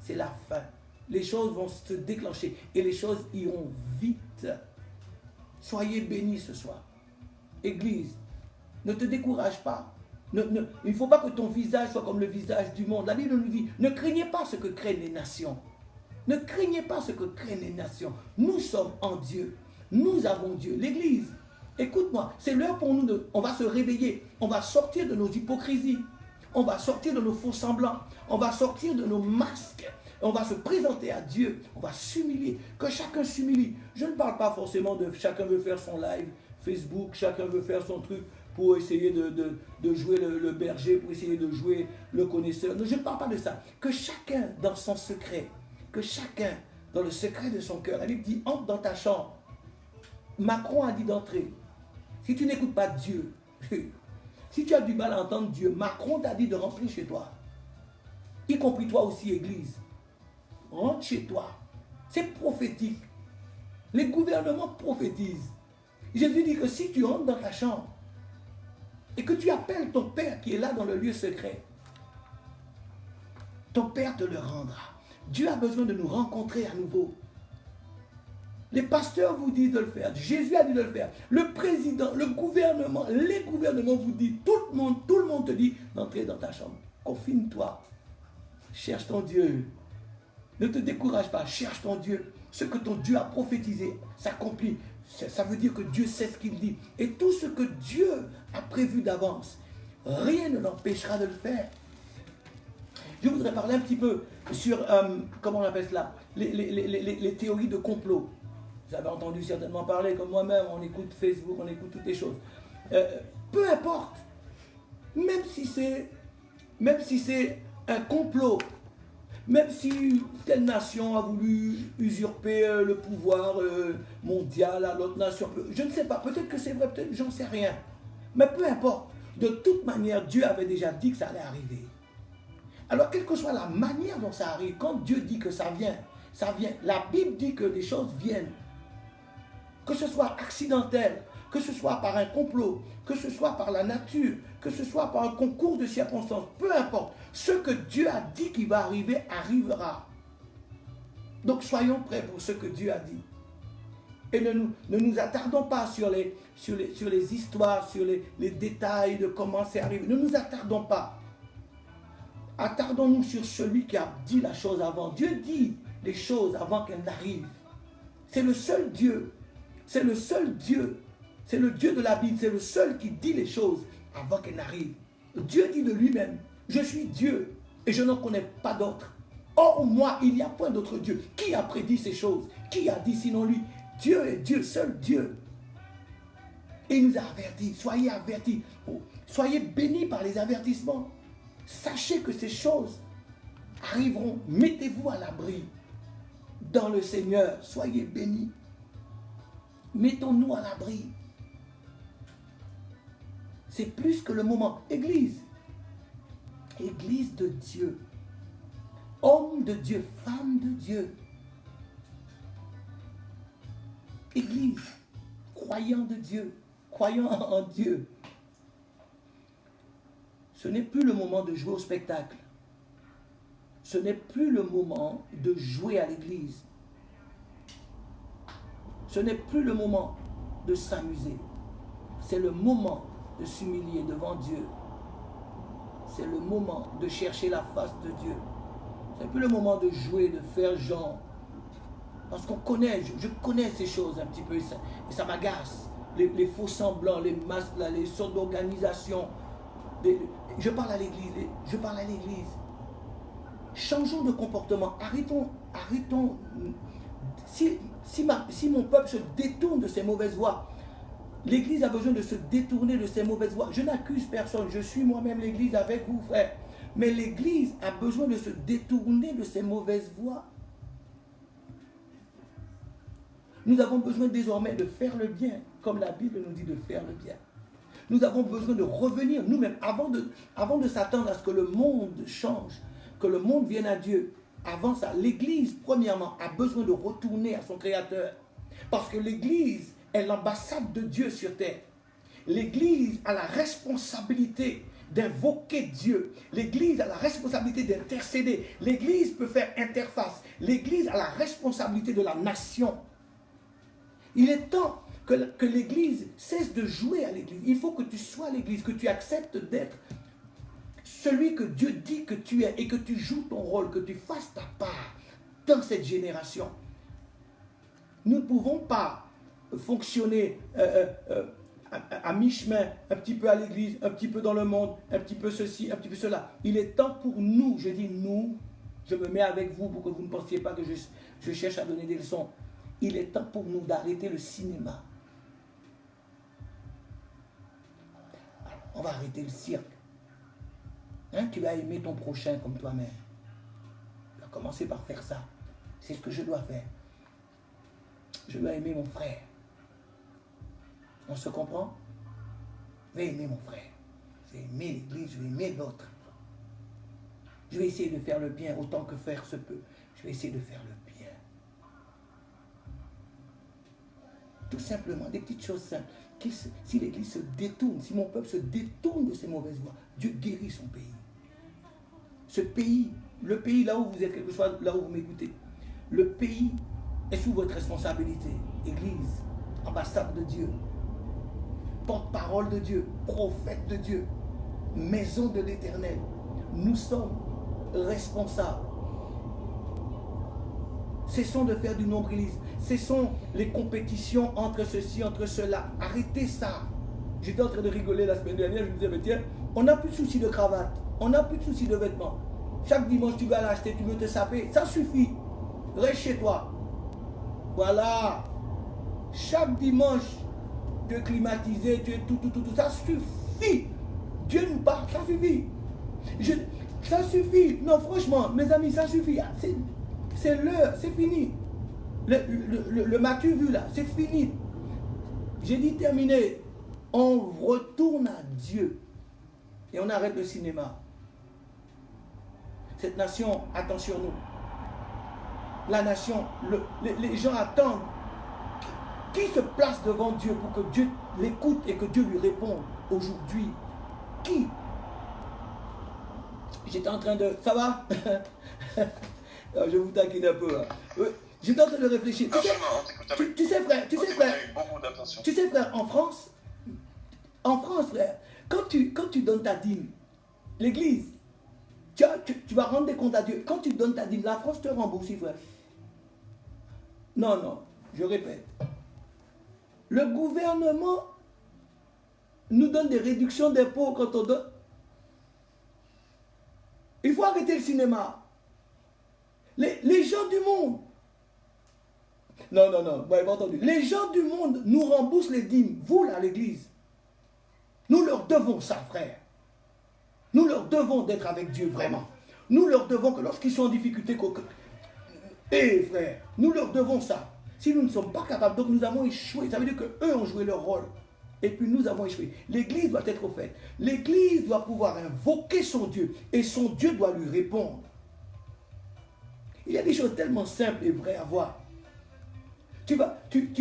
c'est la fin. Les choses vont se déclencher et les choses iront vite. Soyez bénis ce soir. Église, ne te décourage pas. Il ne faut pas que ton visage soit comme le visage du monde. La Bible nous dit, ne craignez pas ce que craignent les nations. Ne craignez pas ce que craignent les nations. Nous sommes en Dieu. Nous avons Dieu. L'Église, écoute-moi, c'est l'heure pour nous on va se réveiller. On va sortir de nos hypocrisies. On va sortir de nos faux semblants. On va sortir de nos masques. On va se présenter à Dieu. On va s'humilier. Que chacun s'humilie. Je ne parle pas forcément de chacun veut faire son live Facebook. Chacun veut faire son truc pour essayer de jouer le berger, pour essayer de jouer le connaisseur. Non, je ne parle pas de ça. Que chacun dans son secret, que chacun dans le secret de son cœur. La Bible dit, entre dans ta chambre. Macron a dit d'entrer. Si tu n'écoutes pas Dieu, si tu as du mal à entendre Dieu, Macron t'a dit de rentrer chez toi. Y compris toi aussi, Église. Rentre chez toi. C'est prophétique. Les gouvernements prophétisent. Jésus dit que si tu rentres dans ta chambre et que tu appelles ton Père qui est là dans le lieu secret, ton Père te le rendra. Dieu a besoin de nous rencontrer à nouveau. Les pasteurs vous disent de le faire. Jésus a dit de le faire. Le président, le gouvernement, les gouvernements vous disent, tout le monde te dit d'entrer dans ta chambre. Confine-toi. Cherche ton Dieu. Ne te décourage pas. Cherche ton Dieu. Ce que ton Dieu a prophétisé s'accomplit. Ça veut dire que Dieu sait ce qu'il dit. Et tout ce que Dieu a prévu d'avance, rien ne l'empêchera de le faire. Je voudrais parler un petit peu sur, comment on appelle cela, les théories de complot. Vous avez entendu certainement parler, comme moi-même, on écoute Facebook, on écoute toutes les choses. Peu importe, même si c'est un complot, même si telle nation a voulu usurper le pouvoir mondial à l'autre nation, je ne sais pas, peut-être que c'est vrai, peut-être j'en sais rien. Mais peu importe, de toute manière, Dieu avait déjà dit que ça allait arriver. Alors, quelle que soit la manière dont ça arrive, quand Dieu dit que ça vient, ça vient. La Bible dit que les choses viennent. Que ce soit accidentel, que ce soit par un complot, que ce soit par la nature, que ce soit par un concours de circonstances, peu importe. Ce que Dieu a dit qui va arriver, arrivera. Donc soyons prêts pour ce que Dieu a dit. Et ne nous attardons pas sur les histoires, sur les détails de comment c'est arrivé. Ne nous attardons pas. Attardons-nous sur celui qui a dit la chose avant. Dieu dit les choses avant qu'elles n'arrivent. C'est le seul Dieu. C'est le seul Dieu. C'est le Dieu de la Bible. C'est le seul qui dit les choses avant qu'elles n'arrivent. Dieu dit de lui-même, je suis Dieu et je n'en connais pas d'autre. Or, moi, il n'y a point d'autre Dieu. Qui a prédit ces choses? Qui a dit sinon lui? Dieu est Dieu, seul Dieu. Et il nous a avertis. Soyez avertis. Soyez bénis par les avertissements. Sachez que ces choses arriveront. Mettez-vous à l'abri dans le Seigneur. Soyez bénis. Mettons-nous à l'abri. C'est plus que le moment. Église. Église de Dieu. Homme de Dieu. Femme de Dieu. Église. Croyant de Dieu. Croyant en Dieu. Ce n'est plus le moment de jouer au spectacle. Ce n'est plus le moment de jouer à l'église. Ce n'est plus le moment de s'amuser. C'est le moment de s'humilier devant Dieu. C'est le moment de chercher la face de Dieu. Ce n'est plus le moment de jouer, de faire genre. Parce qu'on connaît, je connais ces choses un petit peu et ça m'agace. Les faux semblants, les masques, là, les sortes d'organisations. Je parle à l'église. Changeons de comportement. Arrêtons. Si mon peuple se détourne de ses mauvaises voies, l'église a besoin de se détourner de ses mauvaises voies. Je n'accuse personne. Je suis moi-même l'église avec vous, frère. Mais l'église a besoin de se détourner de ses mauvaises voies. Nous avons besoin désormais de faire le bien, comme la Bible nous dit de faire le bien. Nous avons besoin de revenir nous-mêmes, avant de s'attendre à ce que le monde change, que le monde vienne à Dieu. Avant ça, l'Église, premièrement, a besoin de retourner à son Créateur. Parce que l'Église est l'ambassade de Dieu sur terre. L'Église a la responsabilité d'invoquer Dieu. L'Église a la responsabilité d'intercéder. L'Église peut faire interface. L'Église a la responsabilité de la nation. Il est temps que l'Église cesse de jouer à l'Église. Il faut que tu sois l'Église, que tu acceptes d'être celui que Dieu dit que tu es et que tu joues ton rôle, que tu fasses ta part dans cette génération. Nous ne pouvons pas fonctionner à mi-chemin, un petit peu à l'Église, un petit peu dans le monde, un petit peu ceci, un petit peu cela. Il est temps pour nous, je dis nous, je me mets avec vous pour que vous ne pensiez pas que je cherche à donner des leçons. Il est temps pour nous d'arrêter le cinéma. Alors, on va arrêter le cirque. Hein, tu vas aimer ton prochain comme toi-même. Tu vas commencer par faire ça. C'est ce que je dois faire. Je dois aimer mon frère. On se comprend? Je vais aimer mon frère. Je vais aimer l'Église, je vais aimer l'autre. Je vais essayer de faire le bien autant que faire se peut. Je vais essayer de faire le bien. Tout simplement, des petites choses simples. Si l'Église se détourne, si mon peuple se détourne de ses mauvaises voies, Dieu guérit son pays. Ce pays, le pays là où vous êtes, quel que soit là où vous m'écoutez, le pays est sous votre responsabilité. Église, ambassade de Dieu, porte-parole de Dieu, prophète de Dieu, maison de l'Éternel. Nous sommes responsables. Cessons de faire du nombrilisme. Cessons les compétitions entre ceci, entre cela. Arrêtez ça. J'étais en train de rigoler la semaine dernière. Je me disais, mais tiens, on n'a plus de soucis de cravate. On n'a plus de soucis de vêtements. Chaque dimanche, tu vas l'acheter, tu veux te saper. Ça suffit. Reste chez toi. Voilà. Chaque dimanche, tu es climatisé, tu es tout. Ça suffit. Dieu nous parle, ça suffit. Ça suffit. Non, franchement, mes amis, ça suffit. C'est l'heure, c'est fini. Le m'as-tu vu là, c'est fini. J'ai dit terminé. On retourne à Dieu. Et on arrête le cinéma. Cette nation attend sur nous. La nation, les gens attendent. Qui se place devant Dieu pour que Dieu l'écoute et que Dieu lui réponde aujourd'hui? Qui? J'étais en train de... Ça va? Je vous taquine un peu. Hein. J'étais en train de réfléchir. Tu sais, frère, en France, frère, quand tu donnes ta dîme, l'église, tu vas rendre des comptes à Dieu. Quand tu donnes ta dîme, la France te rembourse, frère. Non, je répète. Le gouvernement nous donne des réductions d'impôts quand on donne. Il faut arrêter le cinéma. Les gens du monde. Non, vous avez entendu. Les gens du monde nous remboursent les dîmes. Vous, là, l'église. Nous leur devons ça, frère. Nous leur devons d'être avec Dieu, vraiment. Nous leur devons que lorsqu'ils sont en difficulté, frère, nous leur devons ça. Si nous ne sommes pas capables, donc nous avons échoué. Ça veut dire qu'eux ont joué leur rôle. Et puis nous avons échoué. L'église doit être au fait. L'église doit pouvoir invoquer son Dieu. Et son Dieu doit lui répondre. Il y a des choses tellement simples et vraies à voir. Tu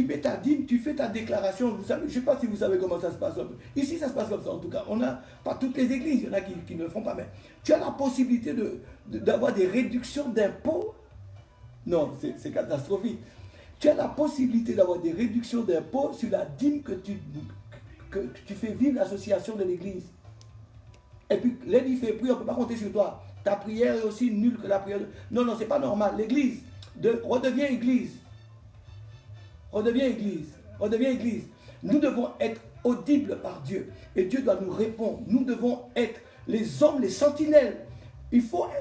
mets ta dîme, tu fais ta déclaration. Vous savez, je ne sais pas si vous savez comment ça se passe. Ici, ça se passe comme ça en tout cas. On n'a pas toutes les églises, il y en a qui ne le font pas. Mais tu as la possibilité d'avoir des réductions d'impôts. Non, c'est catastrophique. Tu as la possibilité d'avoir des réductions d'impôts sur la dîme que tu fais vivre l'association de l'église. Et puis, l'église fait prier, on ne peut pas compter sur toi. Ta prière est aussi nulle que la prière de... Non, non, c'est pas normal. L'église redevient église. Redevient église. Redevient église. Nous devons être audibles par Dieu. Et Dieu doit nous répondre. Nous devons être les hommes, les sentinelles.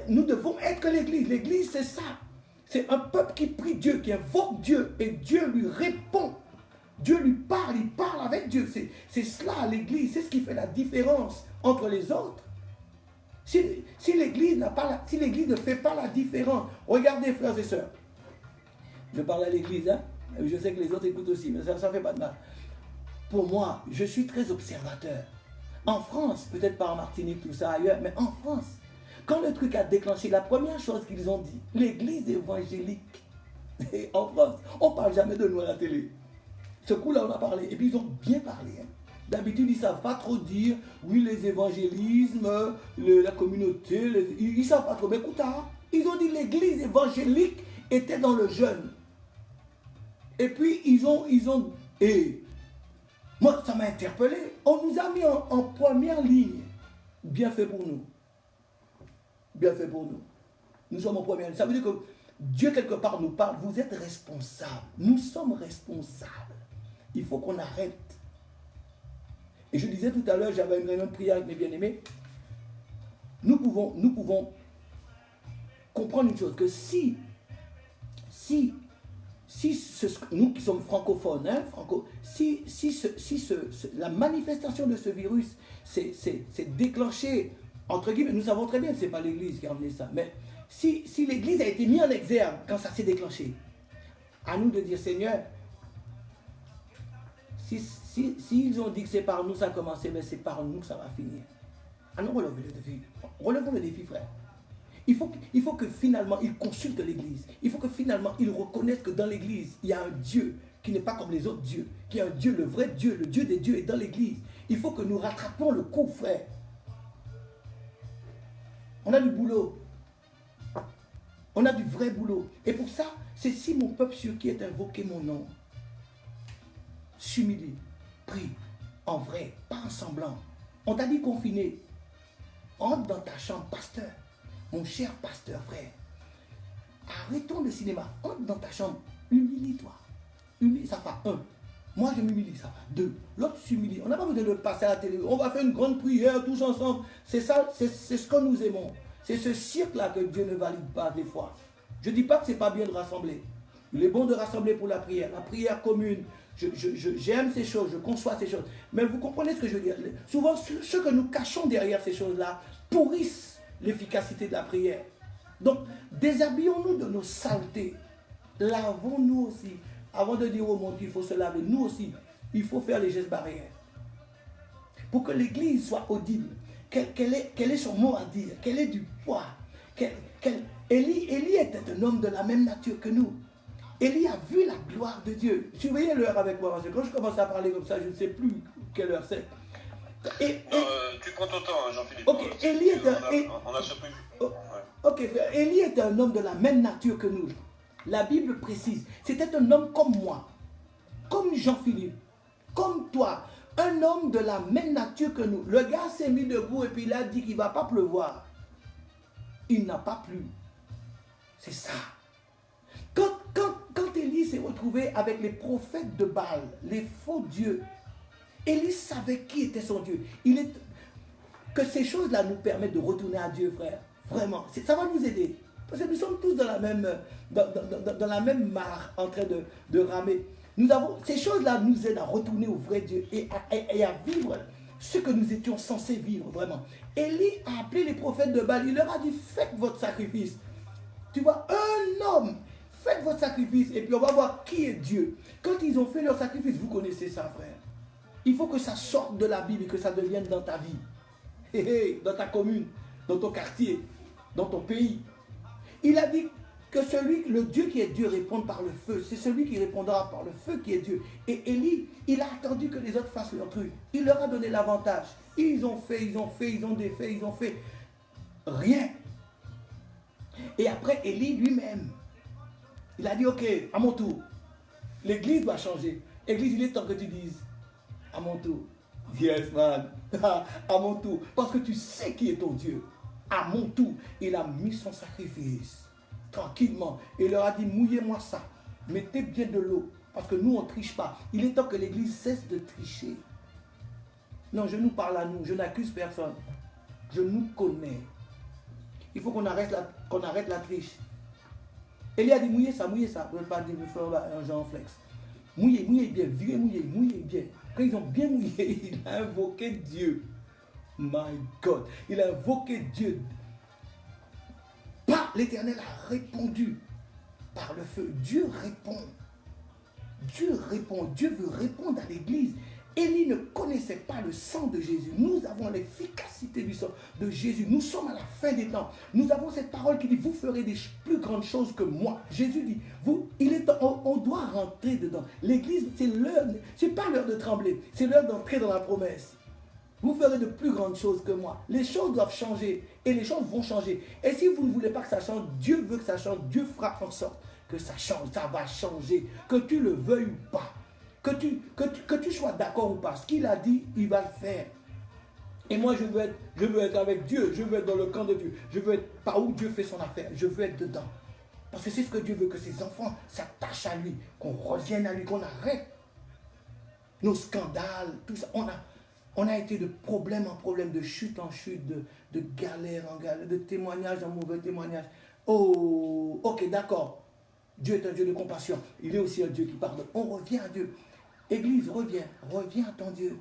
Nous devons être l'église. L'église, c'est ça. C'est un peuple qui prie Dieu, qui invoque Dieu. Et Dieu lui répond. Dieu lui parle, il parle avec Dieu. C'est cela l'église. C'est ce qui fait la différence entre les autres. Si l'église ne fait pas la différence, regardez frères et sœurs. Je parle à l'église, hein? Je sais que les autres écoutent aussi, mais ça ne fait pas de mal. Pour moi, je suis très observateur. En France, peut-être pas en Martinique, tout ça ailleurs, mais en France, quand le truc a déclenché, la première chose qu'ils ont dit, l'église évangélique, en France, on ne parle jamais de nous à la télé. Ce coup-là, on a parlé, et puis ils ont bien parlé. Hein. D'habitude, ils ne savent pas trop dire, oui, les évangélismes, la communauté, ils ne savent pas trop. Mais écoute, hein, ils ont dit l'église évangélique était dans le jeûne. Et puis, et moi, ça m'a interpellé. On nous a mis en première ligne. Bien fait pour nous. Bien fait pour nous. Nous sommes en première ligne. Ça veut dire que Dieu, quelque part, nous parle. Vous êtes responsables. Nous sommes responsables. Il faut qu'on arrête. Et je disais tout à l'heure, j'avais une réunion de prière avec mes bien-aimés. Nous pouvons comprendre une chose, que si nous qui sommes francophones, hein, la manifestation de ce virus s'est déclenchée, entre guillemets, nous savons très bien que ce n'est pas l'Église qui a amené ça, mais si l'Église a été mise en exergue quand ça s'est déclenché, à nous de dire, Seigneur, s'ils ont dit que c'est par nous ça a commencé, mais c'est par nous que ça va finir. Alors relevons le défi. Relevons le défi, frère. Il faut que finalement ils consultent l'Église. Il faut que finalement ils reconnaissent que dans l'Église, il y a un Dieu qui n'est pas comme les autres dieux, qui est un Dieu, le vrai Dieu, le Dieu des dieux est dans l'Église. Il faut que nous rattrapions le coup, frère. On a du boulot. On a du vrai boulot. Et pour ça, c'est si mon peuple sur qui est invoqué mon nom s'humilie, prie, en vrai, pas en semblant. On t'a dit confiné. Entre dans ta chambre, pasteur. Mon cher pasteur, frère. Arrêtons le cinéma. Entre dans ta chambre. Humilie-toi. Ça va. 1. Moi, je m'humilie. Ça va. 2. L'autre s'humilie. On n'a pas besoin de passer à la télé. On va faire une grande prière tous ensemble. C'est ça, c'est ce que nous aimons. C'est ce cirque-là que Dieu ne valide pas des fois. Je ne dis pas que ce n'est pas bien de rassembler. Il est bon de rassembler pour la prière commune. J'aime ces choses, je conçois ces choses. Mais vous comprenez ce que je veux dire? Souvent, ce que nous cachons derrière ces choses-là pourrissent l'efficacité de la prière. Donc, déshabillons-nous de nos saletés. Lavons-nous aussi. Avant de dire au monde qu'il faut se laver, nous aussi, il faut faire les gestes barrières. Pour que l'Église soit audible, qu'elle ait son mot à dire, qu'elle ait du poids. Élie était un homme de la même nature que nous. Élie a vu la gloire de Dieu. Surveillez l'heure avec moi, parce que quand je commence à parler comme ça, je ne sais plus quelle heure c'est. Tu prends ton temps, Jean-Philippe. Ok, Élie Élie était un homme de la même nature que nous. La Bible précise, c'était un homme comme moi, comme Jean-Philippe, comme toi, un homme de la même nature que nous. Le gars s'est mis debout et puis il a dit qu'il ne va pas pleuvoir. Il n'a pas plu. C'est ça. Quand Élie s'est retrouvé avec les prophètes de Baal, les faux dieux, Élie savait qui était son Dieu. Que ces choses-là nous permettent de retourner à Dieu, frère. Vraiment, ça va nous aider. Parce que nous sommes tous dans la même mare en train de ramer. Ces choses-là nous aident à retourner au vrai Dieu et à vivre ce que nous étions censés vivre, vraiment. Élie a appelé les prophètes de Baal. Il leur a dit, faites votre sacrifice. Tu vois, un homme, faites votre sacrifice et puis on va voir qui est Dieu. Quand ils ont fait leur sacrifice, vous connaissez ça, frère. Il faut que ça sorte de la Bible et que ça devienne dans ta vie. Dans ta commune, dans ton quartier, dans ton pays. Il a dit que le Dieu qui est Dieu réponde par le feu. C'est celui qui répondra par le feu qui est Dieu. Et Élie, il a attendu que les autres fassent leur truc. Il leur a donné l'avantage. Ils ont fait. Rien. Et après, Élie lui-même, il a dit, ok, à mon tour, L'église doit changer. Église, il est temps que tu dises, à mon tour. Yes, man. À mon tour. Parce que tu sais qui est ton Dieu. À mon tour. Il a mis son sacrifice. Tranquillement. Il leur a dit, mouillez-moi ça. Mettez bien de l'eau. Parce que nous, on ne triche pas. Il est temps que l'église cesse de tricher. Non, je nous parle à nous. Je n'accuse personne. Je nous connais. Il faut qu'on arrête la triche. Élie a dit, mouillez ça. Je ne veux pas dire, un genre flex. Mouillez bien. Virez mouillez bien. Quand ils ont bien mouillé, il a invoqué Dieu. My God. Il a invoqué Dieu. L'Éternel a répondu par le feu. Dieu répond. Dieu veut répondre à l'église. Élie ne connaissait pas le sang de Jésus. Nous avons l'efficacité du sang de Jésus. Nous sommes à la fin des temps. Nous avons cette parole qui dit, vous ferez des plus grandes choses que moi. Jésus dit, on doit rentrer dedans. L'église, c'est pas l'heure de trembler. C'est l'heure d'entrer dans la promesse. Vous ferez de plus grandes choses que moi. Les choses doivent changer et les choses vont changer. Et si vous ne voulez pas que ça change, Dieu veut que ça change. Dieu fera en sorte que ça change, ça va changer. Que tu le veuilles ou pas. Que tu sois d'accord ou pas. Ce qu'il a dit, il va le faire. Et moi, je veux être avec Dieu. Je veux être dans le camp de Dieu. Je veux être par où Dieu fait son affaire. Je veux être dedans. Parce que c'est ce que Dieu veut, que ses enfants s'attachent à lui. Qu'on revienne à lui, qu'on arrête nos scandales, tout ça. On a été de problème en problème, de chute en chute, de galère en galère, de témoignage en mauvais témoignage. Oh, ok, d'accord. Dieu est un Dieu de compassion. Il est aussi un Dieu qui pardonne. On revient à Dieu. Église, reviens à ton Dieu.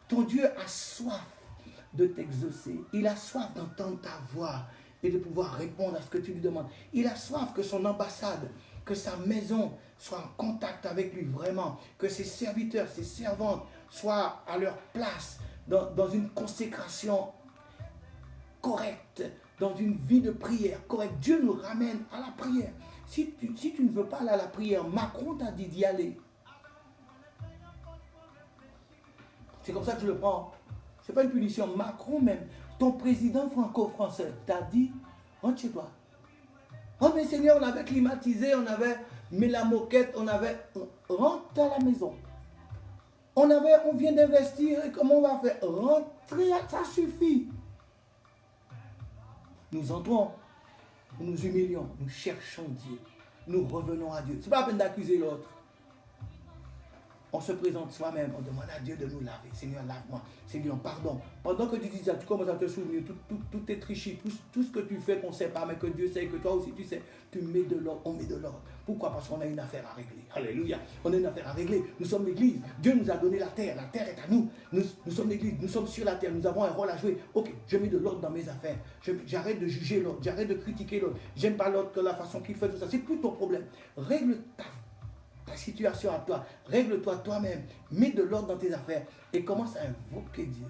Ton Dieu a soif de t'exaucer. Il a soif d'entendre ta voix et de pouvoir répondre à ce que tu lui demandes. Il a soif que son ambassade, que sa maison soit en contact avec lui vraiment. Que ses serviteurs, ses servantes soient à leur place dans une consécration correcte, dans une vie de prière correcte. Dieu nous ramène à la prière. Si tu ne veux pas aller à la prière, Macron t'a dit d'y aller. C'est comme ça que je le prends. Ce n'est pas une punition. Macron même, ton président franco-français, t'a dit, rentre chez toi. Oh mais Seigneur, on avait climatisé, on avait mis la moquette, rentre à la maison. On vient d'investir, et comment on va faire? Rentrer, ça suffit. Nous entrons, nous nous humilions, nous cherchons Dieu. Nous revenons à Dieu. Ce n'est pas la peine d'accuser l'autre. On se présente soi-même, on demande à Dieu de nous laver. Seigneur, lave-moi. Seigneur, pardon. Pendant que tu dis ça, tu commences à te souvenir, tout est triché, tout ce que tu fais qu'on ne sait pas, mais que Dieu sait, que toi aussi tu sais, tu mets de l'ordre, on met de l'ordre. Pourquoi? Parce qu'on a une affaire à régler. Alléluia. On a une affaire à régler. Nous sommes l'église. Dieu nous a donné la terre est à nous. Nous sommes l'église, nous sommes sur la terre, nous avons un rôle à jouer. Ok, je mets de l'ordre dans mes affaires. J'arrête de juger l'autre, j'arrête de critiquer l'autre. J'aime pas l'autre que la façon qu'il fait tout ça. C'est plus ton problème. Règle ta situation à toi, règle-toi toi-même, mets de l'ordre dans tes affaires et commence à invoquer Dieu.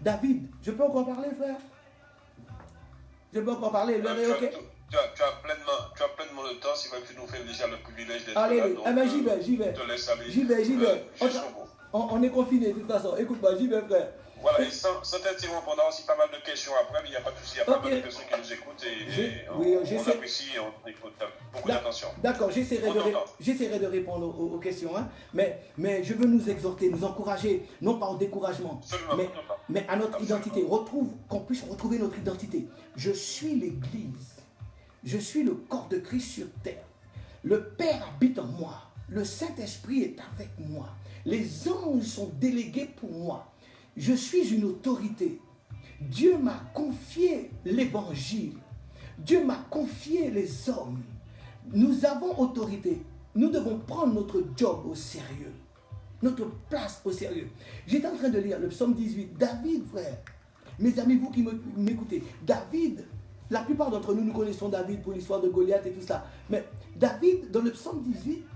David, je peux encore parler, frère? Je peux encore parler, l'heure est ok? Tu as pleinement le temps, c'est vrai que tu nous fais déjà le privilège d'être là. Allez, j'y vais. Je te laisse aller. J'y vais. On est confiné de toute façon. Écoute-moi, j'y vais, frère. Voilà, et sans t'interrompre, on a aussi pas mal de questions après, mais il n'y a pas de souci, il y a pas mal de personnes qui nous écoutent et on apprécie et on écoute beaucoup d'attention. D'accord, j'essaierai de répondre aux questions, hein, mais je veux nous exhorter, nous encourager, non pas au découragement, mais à notre identité, qu'on puisse retrouver notre identité. Je suis l'Église, je suis le corps de Christ sur terre, le Père habite en moi, le Saint-Esprit est avec moi, les anges sont délégués pour moi. Je suis une autorité. Dieu m'a confié l'évangile. Dieu m'a confié les hommes. Nous avons autorité. Nous devons prendre notre job au sérieux. Notre place au sérieux. J'étais en train de lire le psaume 18. David, frère. Mes amis, vous qui m'écoutez. David, la plupart d'entre nous, nous connaissons David pour l'histoire de Goliath et tout ça. Mais David, dans le psaume 18,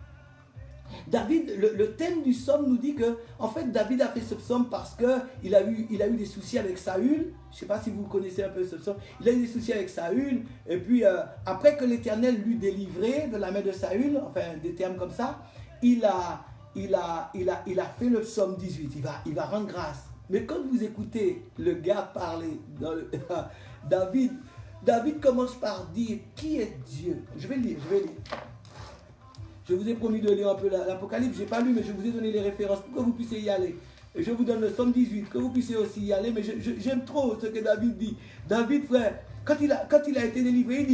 David, le thème du psaume nous dit que, en fait, David a fait ce psaume parce qu'il a eu des soucis avec Saül. Je ne sais pas si vous connaissez un peu ce psaume. Il a eu des soucis avec Saül. Et puis, après que l'Éternel l'eut délivré de la main de Saül, enfin, des termes comme ça, il a fait le psaume 18. Il va rendre grâce. Mais quand vous écoutez le gars parler, David commence par dire, qui est Dieu? Je vais lire. Je vous ai promis de lire un peu l'Apocalypse, je n'ai pas lu, mais je vous ai donné les références pour que vous puissiez y aller. Et je vous donne le Somme 18, que vous puissiez aussi y aller, mais j'aime trop ce que David dit. David, frère, quand il a été délivré,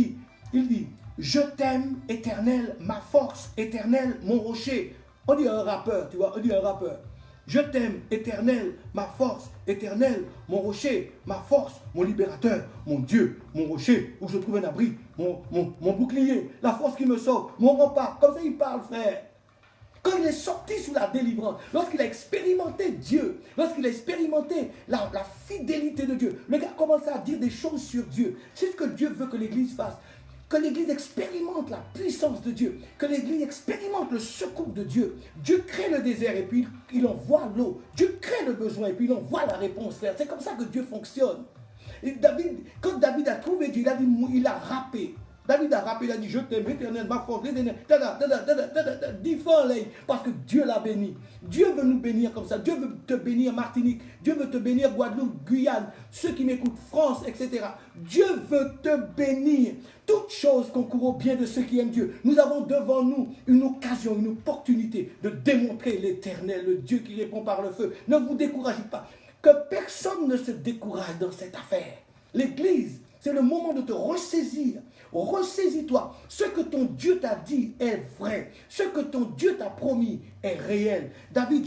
il dit, je t'aime, Éternel, ma force, Éternel, mon rocher. On dit un rappeur, tu vois, on dit un rappeur. Je t'aime, Éternel, ma force, Éternel, mon rocher, ma force, mon libérateur, mon Dieu, mon rocher, où je trouve un abri, mon bouclier, la force qui me sauve, mon rempart. Comme ça, il parle, frère. Quand il est sorti sous la délivrance, lorsqu'il a expérimenté Dieu, lorsqu'il a expérimenté la fidélité de Dieu, le gars commence à dire des choses sur Dieu. C'est ce que Dieu veut que l'Église fasse. Que l'Église expérimente la puissance de Dieu, que l'Église expérimente le secours de Dieu. Dieu crée le désert et puis il envoie l'eau. Dieu crée le besoin et puis il envoie la réponse. C'est comme ça que Dieu fonctionne. Et quand David a trouvé Dieu, il a rappé. David a rappelé, il a dit, je t'aime, Éternel, ma force, l'Éternel, parce que Dieu l'a béni. Dieu veut nous bénir comme ça. Dieu veut te bénir Martinique. Dieu veut te bénir Guadeloupe, Guyane, ceux qui m'écoutent, France, etc. Dieu veut te bénir. Toutes choses concourent au bien de ceux qui aiment Dieu. Nous avons devant nous une occasion, une opportunité de démontrer l'Éternel, le Dieu qui répond par le feu. Ne vous découragez pas. Que personne ne se décourage dans cette affaire. L'Église, c'est le moment de te ressaisir. Ressaisis-toi. Ce que ton Dieu t'a dit est vrai. Ce que ton Dieu t'a promis est réel. David,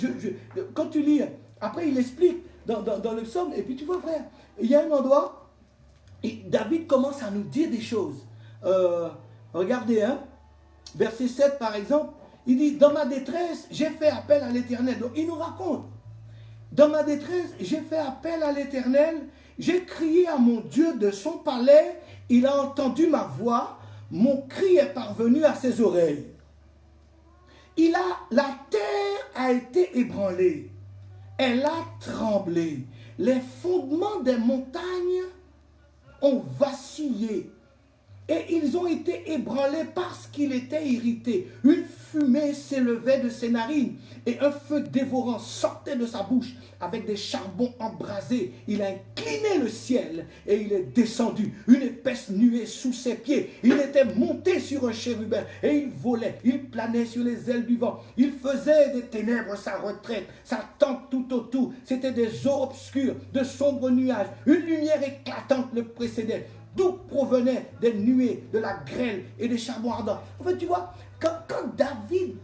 quand tu lis, après il explique dans le psaume, et puis tu vois, frère, il y a un endroit, et David commence à nous dire des choses. Regardez, verset 7 par exemple, il dit, dans ma détresse, j'ai fait appel à l'Éternel. Donc il nous raconte, dans ma détresse, j'ai fait appel à l'Éternel, j'ai crié à mon Dieu de son palais, il a entendu ma voix, mon cri est parvenu à ses oreilles. La terre a été ébranlée, elle a tremblé, les fondements des montagnes ont vacillé et ils ont été ébranlés parce qu'il était irrité. Une fumée s'élevait de ses narines et un feu dévorant sortait de sa bouche avec des charbons embrasés. Il a incliné le ciel et il est descendu. Une épaisse nuée sous ses pieds. Il était monté sur un chérubin et il volait. Il planait sur les ailes du vent. Il faisait des ténèbres sa retraite, sa tente tout autour. C'était des eaux obscures, de sombres nuages. Une lumière éclatante le précédait. D'où provenaient des nuées, de la grêle et des charbons ardents. En fait, tu vois, quand David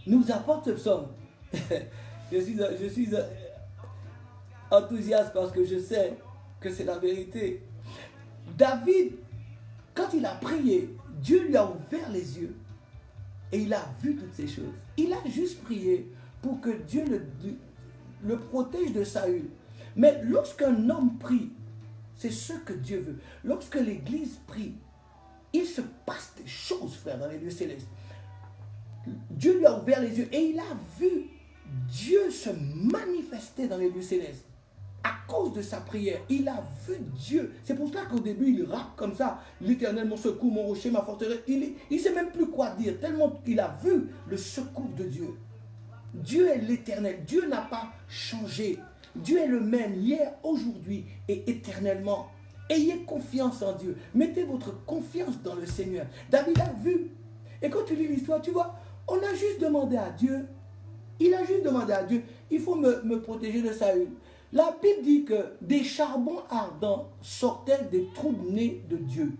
nous apporte ce psaume, je suis enthousiaste parce que je sais que c'est la vérité. David, quand il a prié, Dieu lui a ouvert les yeux et il a vu toutes ces choses. Il a juste prié pour que Dieu le protège de Saül. Mais lorsqu'un homme prie, c'est ce que Dieu veut. Lorsque l'Église prie, il se passe des choses, frère, dans les lieux célestes. Dieu lui a ouvert les yeux et il a vu Dieu se manifester dans les lieux célestes. À cause de sa prière, il a vu Dieu. C'est pour cela qu'au début, il rappe comme ça. L'Éternel, mon secours, mon rocher, ma forteresse. Il ne sait même plus quoi dire, tellement qu'il a vu le secours de Dieu. Dieu est l'Éternel. Dieu n'a pas changé. Dieu est le même hier, aujourd'hui et éternellement. Ayez confiance en Dieu. Mettez votre confiance dans le Seigneur. David a vu. Et quand tu lis l'histoire, tu vois, on a juste demandé à Dieu. Il a juste demandé à Dieu, il faut me protéger de Saül. La Bible dit que des charbons ardents sortaient des trous de nez de Dieu.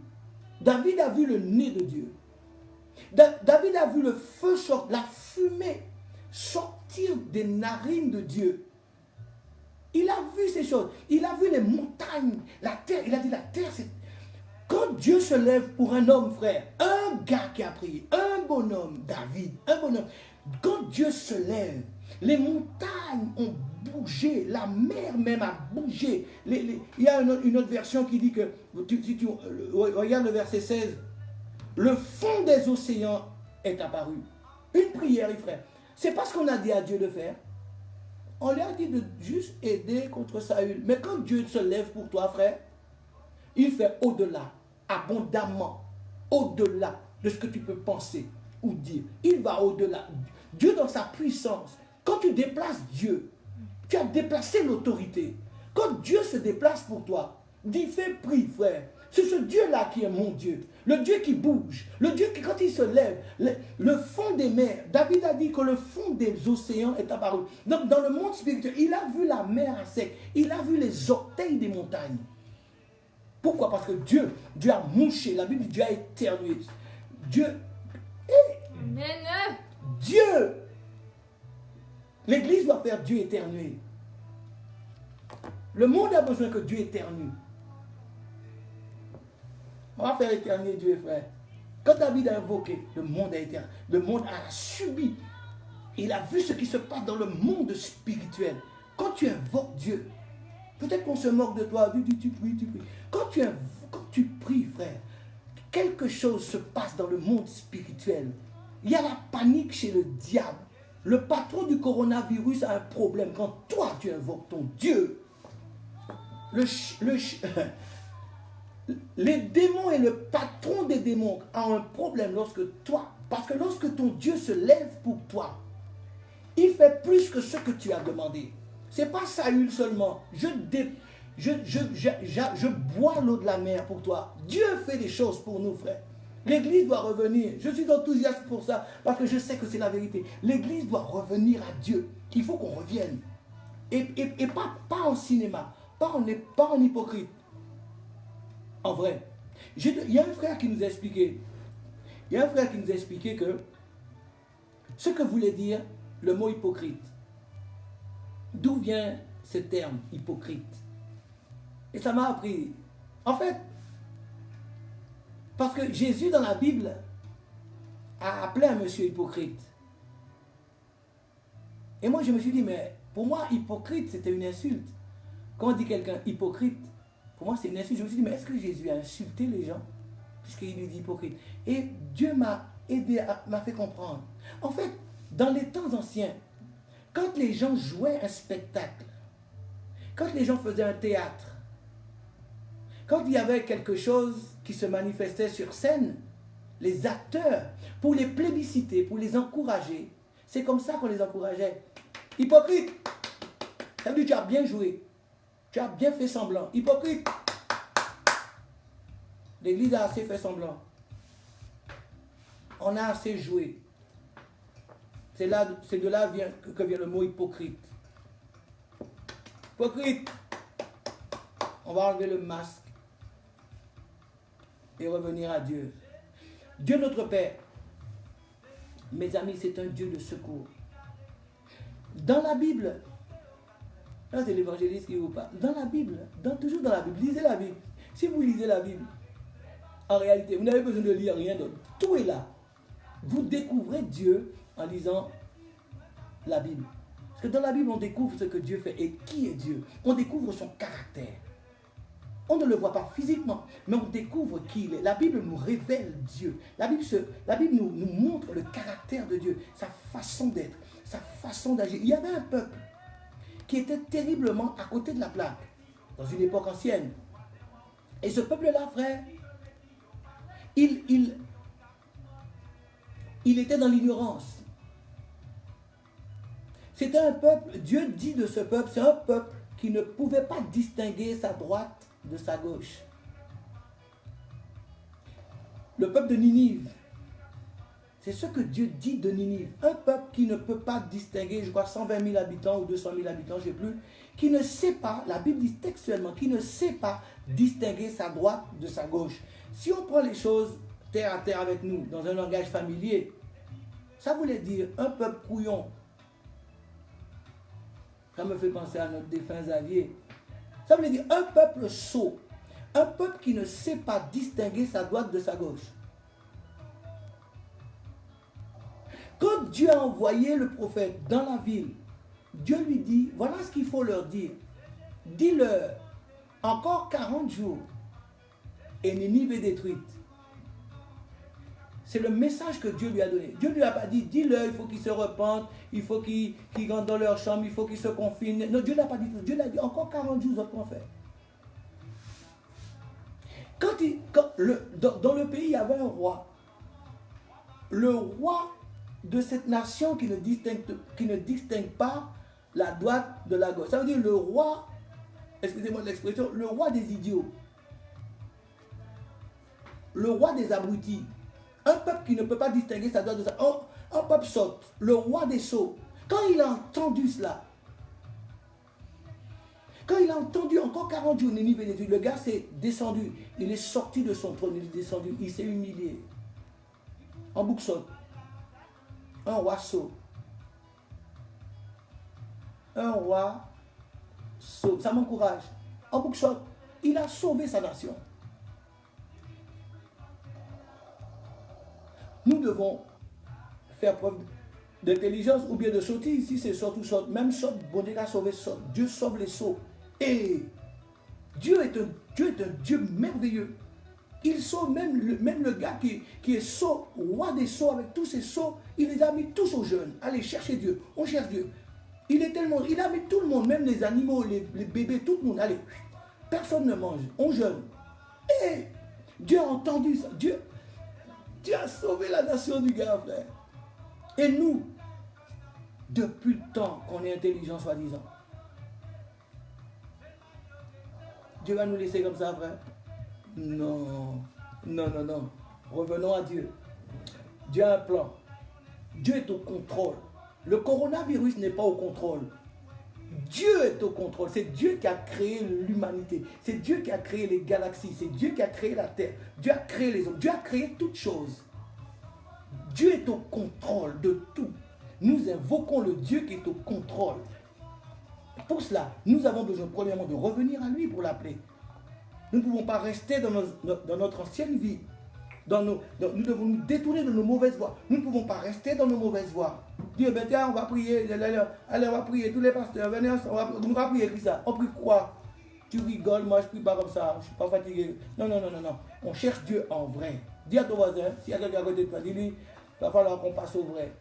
David a vu le nez de Dieu. David a vu le feu sortir, la fumée sortir des narines de Dieu. Il a vu ces choses. Il a vu les montagnes, la terre. Il a dit la terre, c'est... Quand Dieu se lève pour un homme, frère, un gars qui a prié, un bonhomme, David, un bonhomme, quand Dieu se lève, les montagnes ont bougé, la mer même a bougé. Il y a une autre version qui dit que, si tu regarde le verset 16, le fond des océans est apparu. Une prière, frère. C'est pas ce qu'on a dit à Dieu de faire. On lui a dit de juste aider contre Saül. Mais quand Dieu se lève pour toi, frère, il fait au-delà, abondamment, au-delà de ce que tu peux penser ou dire. Il va au-delà. Dieu dans sa puissance. Quand tu déplaces Dieu, tu as déplacé l'autorité. Quand Dieu se déplace pour toi, dis fais prie, frère. C'est ce Dieu-là qui est mon Dieu. Le Dieu qui bouge. Le Dieu qui, quand il se lève, le fond des mers. David a dit que le fond des océans est apparu. Donc, dans le monde spirituel, il a vu la mer à sec. Il a vu les orteils des montagnes. Pourquoi? Parce que Dieu a mouché. La Bible dit Dieu a éternué. Dieu. L'Église doit faire Dieu éternuer. Le monde a besoin que Dieu éternue. On va faire éternuer Dieu, frère. Quand David a invoqué, le monde a éternué. Le monde a subi. Il a vu ce qui se passe dans le monde spirituel. Quand tu invoques Dieu, peut-être qu'on se moque de toi. Tu pries. Quand tu pries, frère, quelque chose se passe dans le monde spirituel. Il y a la panique chez le diable. Le patron du coronavirus a un problème. Quand toi, tu invoques ton Dieu, les démons et le patron des démons ont un problème parce que lorsque ton Dieu se lève pour toi, il fait plus que ce que tu as demandé. Ce n'est pas Saül seulement. Je bois l'eau de la mer pour toi. Dieu fait des choses pour nous, frères. L'église doit revenir. Je suis enthousiaste pour ça parce que je sais que c'est la vérité. L'église doit revenir à Dieu. Il faut qu'on revienne. Et pas en cinéma, pas en hypocrite. En vrai. Il y a un frère qui nous a expliqué. Que ce que voulait dire le mot hypocrite. D'où vient ce terme hypocrite? Et ça m'a appris. En fait, parce que Jésus dans la Bible a appelé un monsieur hypocrite. Et moi je me suis dit, mais pour moi hypocrite c'était une insulte. Quand on dit quelqu'un hypocrite, pour moi c'est une insulte. Je me suis dit, mais est-ce que Jésus a insulté les gens puisqu'il lui dit hypocrite? Et Dieu m'a aidé, m'a fait comprendre. En fait, dans les temps anciens, quand les gens jouaient un spectacle, quand les gens faisaient un théâtre, quand il y avait quelque chose qui se manifestait sur scène, les acteurs, pour les plébisciter, pour les encourager, c'est comme ça qu'on les encourageait. Hypocrite, ça veut dire tu as bien joué, tu as bien fait semblant. Hypocrite, l'église a assez fait semblant. On a assez joué. C'est de là que vient le mot hypocrite. Hypocrite, on va enlever le masque et revenir à Dieu. Dieu notre Père, mes amis, c'est un Dieu de secours. Dans la Bible, là c'est l'évangéliste qui vous parle, dans la Bible, toujours dans la Bible, lisez la Bible. Si vous lisez la Bible, en réalité, vous n'avez besoin de lire rien d'autre. Tout est là. Vous découvrez Dieu en lisant la Bible. Parce que dans la Bible, on découvre ce que Dieu fait et qui est Dieu. On découvre son caractère. On ne le voit pas physiquement, mais on découvre qui il est. La Bible nous révèle Dieu. La Bible nous montre le caractère de Dieu, sa façon d'être, sa façon d'agir. Il y avait un peuple qui était terriblement à côté de la plaque, dans une époque ancienne. Et ce peuple-là, frère, il était dans l'ignorance. C'était un peuple, Dieu dit de ce peuple, c'est un peuple qui ne pouvait pas distinguer sa droite de sa gauche. Le peuple de Ninive, c'est ce que Dieu dit de Ninive. Un peuple qui ne peut pas distinguer, je crois, 120 000 habitants ou 200 000 habitants, je ne sais plus, qui ne sait pas, la Bible dit textuellement, qui ne sait pas distinguer sa droite de sa gauche. Si on prend les choses terre à terre avec nous, dans un langage familier, ça voulait dire un peuple couillon. Ça me fait penser à notre défunt Xavier. Ça veut dire un peuple sot, un peuple qui ne sait pas distinguer sa droite de sa gauche. Quand Dieu a envoyé le prophète dans la ville, Dieu lui dit, voilà ce qu'il faut leur dire. Dis-leur, encore 40 jours, et Ninive est détruite. C'est le message que Dieu lui a donné. Dieu ne lui a pas dit, dis-leur, il faut qu'ils se repentent, il faut qu'ils rentrent dans leur chambre, il faut qu'ils se confinent. Non, Dieu n'a pas dit ça. Dieu l'a dit, encore 40 jours, autres qu'on fait. Dans le pays, il y avait un roi. Le roi de cette nation qui ne distingue pas la droite de la gauche. Ça veut dire le roi, excusez-moi de l'expression, le roi des idiots. le roi des abrutis. Un peuple qui ne peut pas distinguer sa droite de sa... Un peuple saute, le roi des sots. Quand il a entendu cela, quand il a entendu encore 40 jours, Ninive et le gars s'est descendu. Il est sorti de son trône, il est descendu, il s'est humilié. En bouc saute. Un roi sot. Un roi sot. Ça m'encourage. En bouc saute, il a sauvé sa nation. Nous devons faire preuve d'intelligence ou bien de sottise. Si c'est saute ou saute, même saute, bon Dieu a sauvé saute. Dieu sauve les sauts. Et Dieu est un Dieu merveilleux. Il sauve même le gars qui est sot, roi des sots, avec tous ses sots, il les a mis tous aux jeunes. Allez, cherchez Dieu, on cherche Dieu. Il a mis tout le monde, même les animaux, les bébés, tout le monde. Allez, personne ne mange, on jeûne. Et Dieu a entendu ça. Dieu a sauvé la nation du gars, frère. Et nous, depuis le temps qu'on est intelligent, soi-disant, Dieu va nous laisser comme ça, frère? Non, non, non, non. Revenons à Dieu. Dieu a un plan. Dieu est au contrôle. Le coronavirus n'est pas au contrôle. Dieu est au contrôle. C'est Dieu qui a créé l'humanité. C'est Dieu qui a créé les galaxies. C'est Dieu qui a créé la terre. Dieu a créé les hommes. Dieu a créé toutes choses. Dieu est au contrôle de tout. Nous invoquons le Dieu qui est au contrôle. Pour cela, nous avons besoin premièrement de revenir à lui pour l'appeler. Nous ne pouvons pas rester dans notre ancienne vie. Nous devons nous détourner de nos mauvaises voies. Nous ne pouvons pas rester dans nos mauvaises voies. Dieu, ben tiens, on va prier. Allez, on va prier. Tous les pasteurs, venez, on va prier comme ça. On prie quoi? Tu rigoles, moi je ne prie pas comme ça. Je ne suis pas fatigué. Non, non, non, non, non. On cherche Dieu en vrai. Dis à ton voisin, s'il y a quelqu'un à côté de toi, dis-lui, il va falloir qu'on passe au vrai.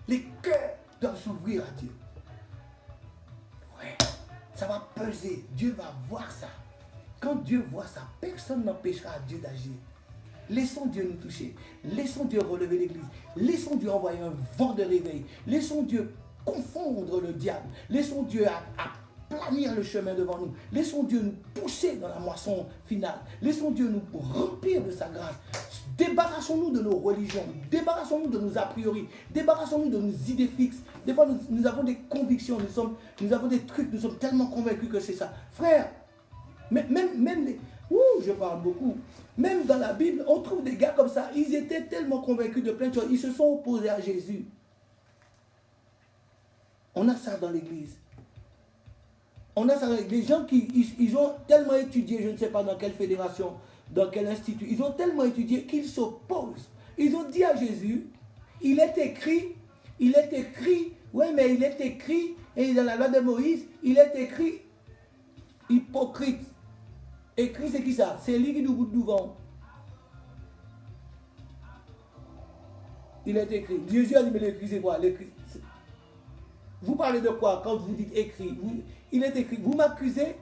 Les cœurs doivent s'ouvrir à Dieu. Ouais, ça va peser. Dieu va voir ça. Quand Dieu voit ça, personne n'empêchera Dieu d'agir. Laissons Dieu nous toucher. Laissons Dieu relever l'église. Laissons Dieu envoyer un vent de réveil. Laissons Dieu confondre le diable. Laissons Dieu aplanir le chemin devant nous. Laissons Dieu nous pousser dans la moisson finale. Laissons Dieu nous remplir de sa grâce. Débarrassons-nous de nos religions. Débarrassons-nous de nos a priori. Débarrassons-nous de nos idées fixes. Des fois, nous avons des convictions. Nous avons des trucs. Nous sommes tellement convaincus que c'est ça. Frère, même les... je parle beaucoup. Même dans la Bible, on trouve des gars comme ça. Ils étaient tellement convaincus de plein de choses. Ils se sont opposés à Jésus. On a ça dans l'église. On a ça dans l'église. Les gens qui ils ont tellement étudié, je ne sais pas dans quelle fédération, dans quel institut, ils ont tellement étudié qu'ils s'opposent. Ils ont dit à Jésus, il est écrit, oui, mais il est écrit, et dans la loi de Moïse, il est écrit, hypocrite. Écrit, c'est qui ça? C'est lui qui nous goûte devant. Il est écrit. Jésus a dit, mais l'écrit, c'est quoi? L'écrit. Vous parlez de quoi quand vous dites écrit? Il est écrit. Vous m'accusez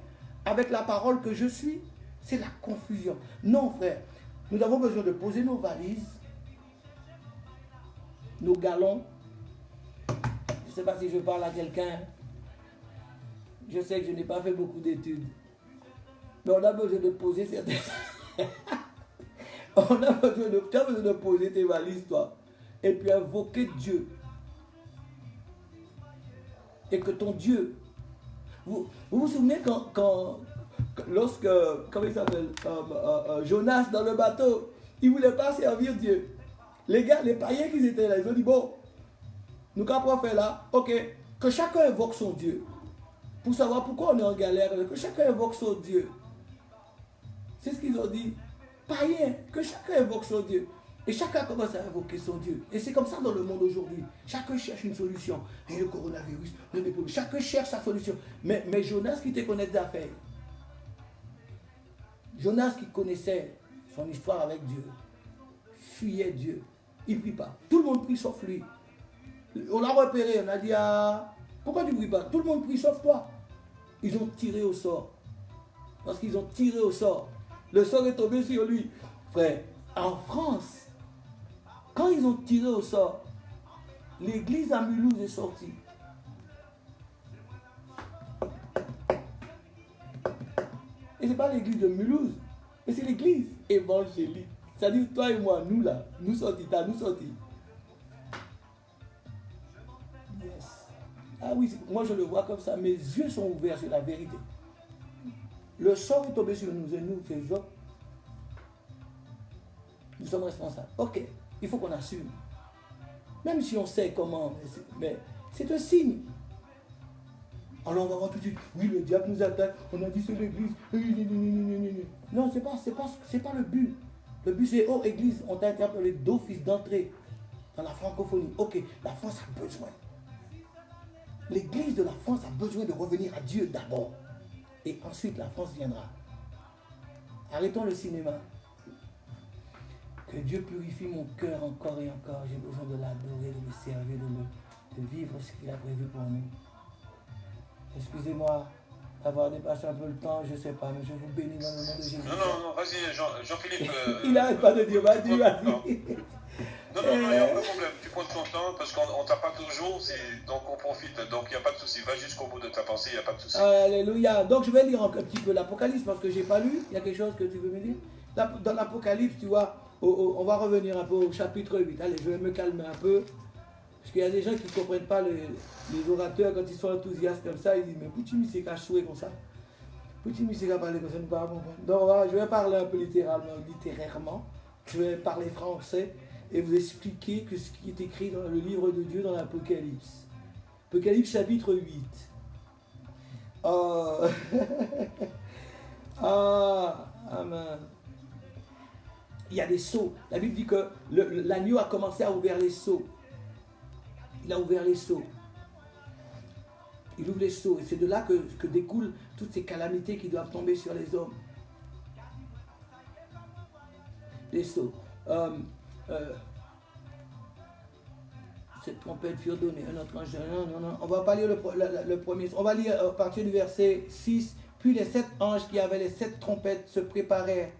avec la parole que je suis? C'est la confusion. Non, frère. Nous avons besoin de poser nos valises, nos galons. Je ne sais pas si je parle à quelqu'un. Je sais que je n'ai pas fait beaucoup d'études. Mais on a besoin de poser certaines... Tu as besoin de poser tes valises, toi. Et puis invoquer Dieu. Et que ton Dieu... Vous vous souvenez lorsque, comment il s'appelle, Jonas dans le bateau, il ne voulait pas servir Dieu. Les gars, les païens qui étaient là, ils ont dit, bon, nous qu'après faire là, ok, que chacun invoque son Dieu. Pour savoir pourquoi on est en galère, que chacun invoque son Dieu. C'est ce qu'ils ont dit. Païens, que chacun invoque son Dieu. Et chacun commence à invoquer son Dieu. Et c'est comme ça dans le monde aujourd'hui. Chacun cherche une solution. Et le coronavirus, chacun cherche sa solution. Mais Jonas qui te connaît des affaires. Jonas qui connaissait son histoire avec Dieu. Fuyait Dieu. Il ne prie pas. Tout le monde prie sauf lui. On l'a repéré. On a dit, pourquoi tu ne pries pas? Tout le monde prie sauf toi. Ils ont tiré au sort. Parce qu'ils ont tiré au sort. Le sort est tombé sur lui. Frère, en France, quand ils ont tiré au sort, l'église à Mulhouse est sortie. Et ce n'est pas l'église de Mulhouse, Mais c'est l'église évangélique. C'est-à-dire, toi et moi, nous là, nous sortis, nous sortis. Yes. Ah oui, moi je le vois comme ça. Mes yeux sont ouverts sur la vérité. Le sort est tombé sur nous et nous, c'est Job. Nous sommes responsables. Ok, il faut qu'on assume. Même si on sait comment, mais c'est un signe. Alors on va voir tout de suite, oui, le diable nous attaque, on a dit c'est l'église. Non, c'est pas le but. Le but c'est, oh église, on t'a interpellé d'office d'entrée dans la francophonie. Ok, la France a besoin. L'église de la France a besoin de revenir à Dieu d'abord. Et ensuite la France viendra. Arrêtons le cinéma. Que Dieu purifie mon cœur encore et encore. J'ai besoin de l'adorer, de le servir, de vivre ce qu'il a prévu pour nous. Excusez-moi d'avoir dépassé un peu le temps, je ne sais pas, mais je vous bénis dans le nom de Jésus. Non, vas-y, Jean-Philippe. Il n'arrête pas de dire, vas-y. Non, il n'y a pas de problème. Tu prends ton temps parce qu'on ne t'a pas toujours, donc on profite. Donc il n'y a pas de souci. Va jusqu'au bout de ta pensée, il n'y a pas de souci. Alléluia. Donc je vais lire un petit peu l'Apocalypse parce que je n'ai pas lu. Il y a quelque chose que tu veux me dire? Dans l'Apocalypse, tu vois, on va revenir un peu au chapitre 8. Allez, je vais me calmer un peu. Parce qu'il y a des gens qui ne comprennent pas les orateurs quand ils sont enthousiastes comme ça. Ils disent, mais pourquoi c'est qu'à jouer comme ça? Pourquoi c'est qu'à parler comme ça? Donc voilà, je vais parler un peu littérairement. Je vais parler français et vous expliquer que ce qui est écrit dans le livre de Dieu dans l'Apocalypse. Apocalypse chapitre 8. Amen. Il y a des sceaux. La Bible dit que l'agneau a commencé à ouvrir les sceaux. Il a ouvert les sceaux. Il ouvre les sceaux. Et c'est de là que découlent toutes ces calamités qui doivent tomber sur les hommes. Les sceaux. Cette trompette fut donnée. Un autre ange. Non. On va pas lire le premier. On va lire à partir du verset 6. Puis les 7 anges qui avaient les 7 trompettes se préparèrent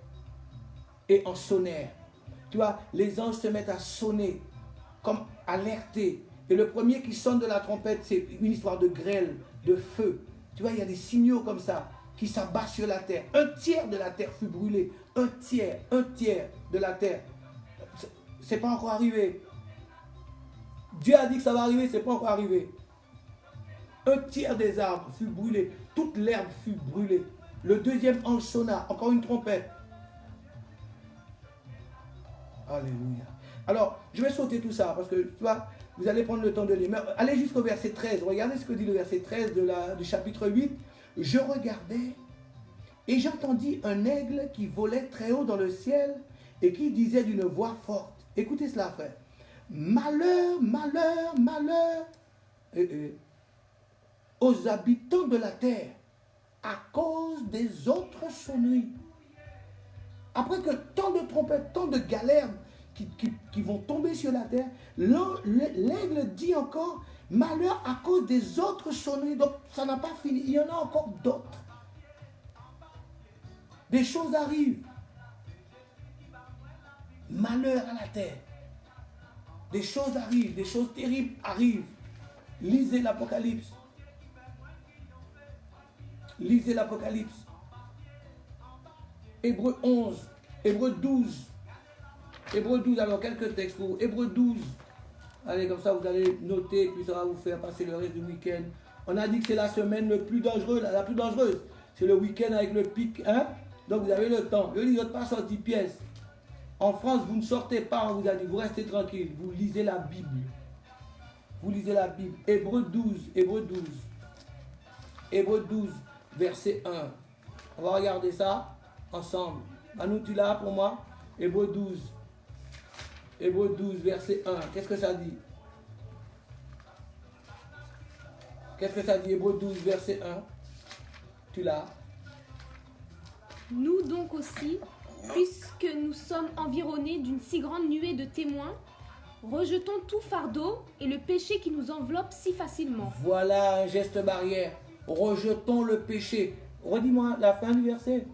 et en sonnèrent. Tu vois, les anges se mettent à sonner, comme alerter. Et le premier qui sonne de la trompette, c'est une histoire de grêle, de feu. Tu vois, il y a des signaux comme ça qui s'abattent sur la terre. 1/3 de la terre fut brûlée. 1/3 de la terre. C'est pas encore arrivé. Dieu a dit que ça va arriver, c'est pas encore arrivé. 1/3 des arbres fut brûlé. Toute l'herbe fut brûlée. Le deuxième ange sonna, encore une trompette. Alléluia. Alors, je vais sauter tout ça parce que, tu vois, vous allez prendre le temps de lire. Mais allez jusqu'au verset 13. Regardez ce que dit le verset 13 du chapitre 8. Je regardais et j'entendis un aigle qui volait très haut dans le ciel et qui disait d'une voix forte. Écoutez cela, frère. Malheur, malheur, malheur aux habitants de la terre à cause des autres sonneries. Après que tant de trompettes, tant de galères qui vont tomber sur la terre, l'aigle dit encore malheur à cause des autres sonneries. Donc ça n'a pas fini, il y en a encore d'autres. Des choses arrivent. Malheur à la terre. Des choses arrivent, des choses terribles arrivent. Lisez l'Apocalypse. Lisez l'Apocalypse. Hébreux 11, Hébreux 12. Hébreux 12, alors quelques textes pour Hébreux 12. Allez, comme ça vous allez noter, puis ça va vous faire passer le reste du week-end. On a dit que c'est la semaine le plus dangereuse, la plus dangereuse. C'est le week-end avec le pic, hein? Donc vous avez le temps. Le livre n'est pas sorti pièce. En France, vous ne sortez pas, on vous a dit, vous restez tranquille. Vous lisez la Bible. Vous lisez la Bible. Hébreux 12, Hébreux 12. Hébreux 12, verset 1. On va regarder ça ensemble. Manu, tu l'as pour moi? Hébreux 12. Hébreux 12, verset 1. Qu'est-ce que ça dit? Qu'est-ce que ça dit? Hébreux 12, verset 1. Tu l'as? Nous donc aussi, puisque nous sommes environnés d'une si grande nuée de témoins, rejetons tout fardeau et le péché qui nous enveloppe si facilement. Voilà un geste barrière. Rejetons le péché. Redis-moi la fin du verset.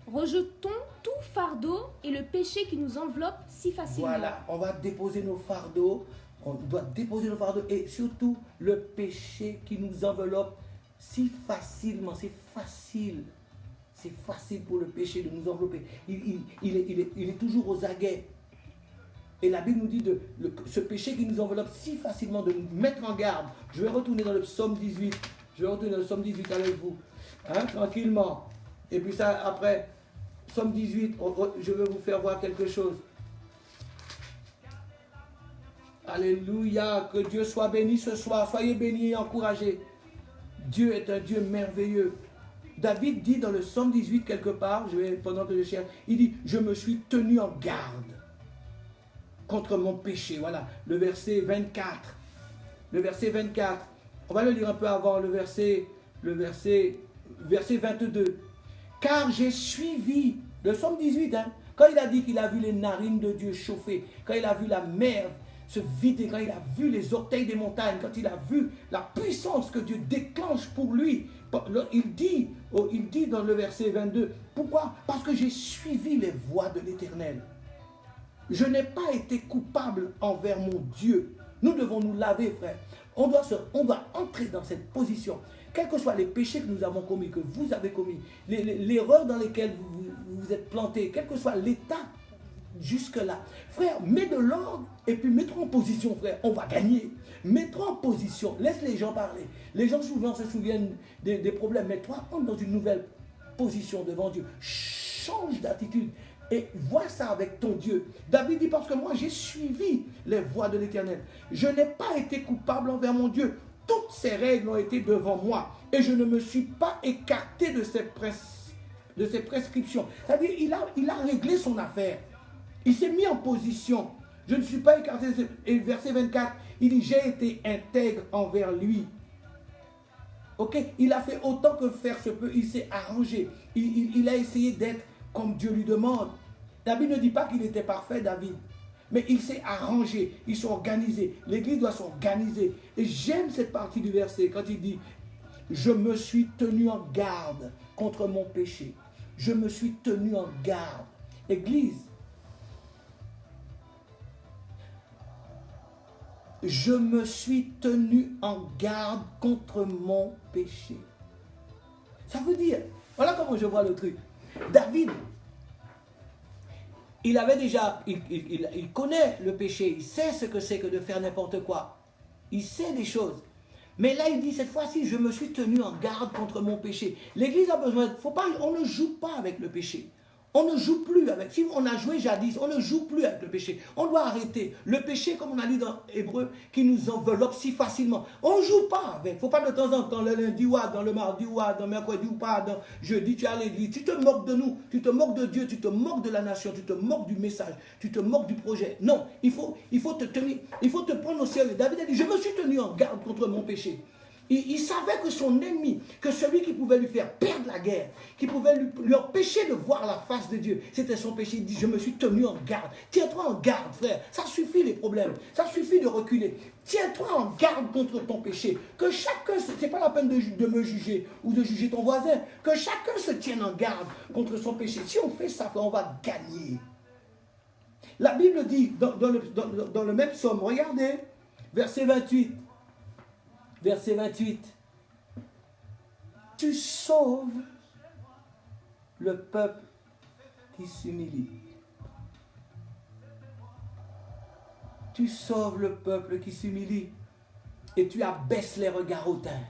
Rejetons tout fardeau et le péché qui nous enveloppe si facilement. Voilà, on va déposer nos fardeaux. On doit déposer nos fardeaux et surtout le péché qui nous enveloppe si facilement. C'est facile. C'est facile pour le péché de nous envelopper. Il est toujours aux aguets. Et la Bible nous dit de ce péché qui nous enveloppe si facilement, de nous mettre en garde. Je vais retourner dans le psaume 18. Je vais retourner dans le psaume 18 avec vous. Hein, tranquillement. Et puis ça, après, psaume 18, je vais vous faire voir quelque chose. Alléluia, que Dieu soit béni ce soir. Soyez bénis et encouragés. Dieu est un Dieu merveilleux. David dit dans le psaume 18 quelque part, pendant que je cherche, il dit, je me suis tenu en garde contre mon péché. Voilà, le verset 24. Le verset 24. On va le lire un peu avant, le verset 22. Car j'ai suivi, le psaume 18, hein, quand il a dit qu'il a vu les narines de Dieu chauffer, quand il a vu la mer se vider, quand il a vu les orteils des montagnes, quand il a vu la puissance que Dieu déclenche pour lui, il dit dans le verset 22, pourquoi? Parce que j'ai suivi les voies de l'Éternel. Je n'ai pas été coupable envers mon Dieu. Nous devons nous laver, frère. On doit entrer dans cette position. Quels que soient les péchés que nous avons commis, que vous avez commis, l'erreur dans lesquelles vous êtes plantés, quel que soit l'état jusque-là. Frère, mets de l'ordre et puis mets-toi en position, frère. On va gagner. Mets-toi en position. Laisse les gens parler. Les gens souvent se souviennent des problèmes. Mais toi, entre dans une nouvelle position devant Dieu. Change d'attitude. Et vois ça avec ton Dieu. David dit, parce que moi, j'ai suivi les voies de l'Éternel. Je n'ai pas été coupable envers mon Dieu. Toutes ces règles ont été devant moi. Et je ne me suis pas écarté de ces prescriptions. C'est-à-dire, il a réglé son affaire. Il s'est mis en position. Je ne suis pas écarté. Et verset 24, il dit, j'ai été intègre envers lui. Ok? Il a fait autant que faire se peut. Il s'est arrangé. Il a essayé d'être comme Dieu lui demande. David ne dit pas qu'il était parfait, David. Mais il s'est arrangé. Ils sont organisés. L'église doit s'organiser. Et j'aime cette partie du verset quand il dit, je me suis tenu en garde contre mon péché. Je me suis tenu en garde. Église, je me suis tenu en garde contre mon péché. Ça veut dire, voilà comment je vois le truc. David, il avait déjà, il connaît le péché, il sait ce que c'est que de faire n'importe quoi. Il sait des choses. Mais là, il dit, cette fois-ci, je me suis tenu en garde contre mon péché. L'Église a besoin, on ne joue pas avec le péché. On ne joue plus avec, si on a joué jadis, on ne joue plus avec le péché. On doit arrêter. Le péché, comme on a dit dans Hébreu, qui nous enveloppe si facilement. On ne joue pas avec. Il ne faut pas de temps en temps, le lundi, ou dans le mardi, ou dans le mercredi, ou pas, dans jeudi, tu es à l'église. Tu te moques de nous, tu te moques de Dieu, tu te moques de la nation, tu te moques du message, tu te moques du projet. Non, il faut te tenir, il faut te prendre au sérieux. David a dit, je me suis tenu en garde contre mon péché. Il savait que son ennemi, que celui qui pouvait lui faire perdre la guerre, qui pouvait lui empêcher de voir la face de Dieu, c'était son péché. Il dit, je me suis tenu en garde. Tiens-toi en garde, frère. Ça suffit les problèmes. Ça suffit de reculer. Tiens-toi en garde contre ton péché. Que chacun, ce n'est pas la peine de me juger ou de juger ton voisin. Que chacun se tienne en garde contre son péché. Si on fait ça, on va gagner. La Bible dit, dans le même psaume, regardez, verset 28. Verset 28. Tu sauves le peuple qui s'humilie. Tu sauves le peuple qui s'humilie. Et tu abaisses les regards hautains.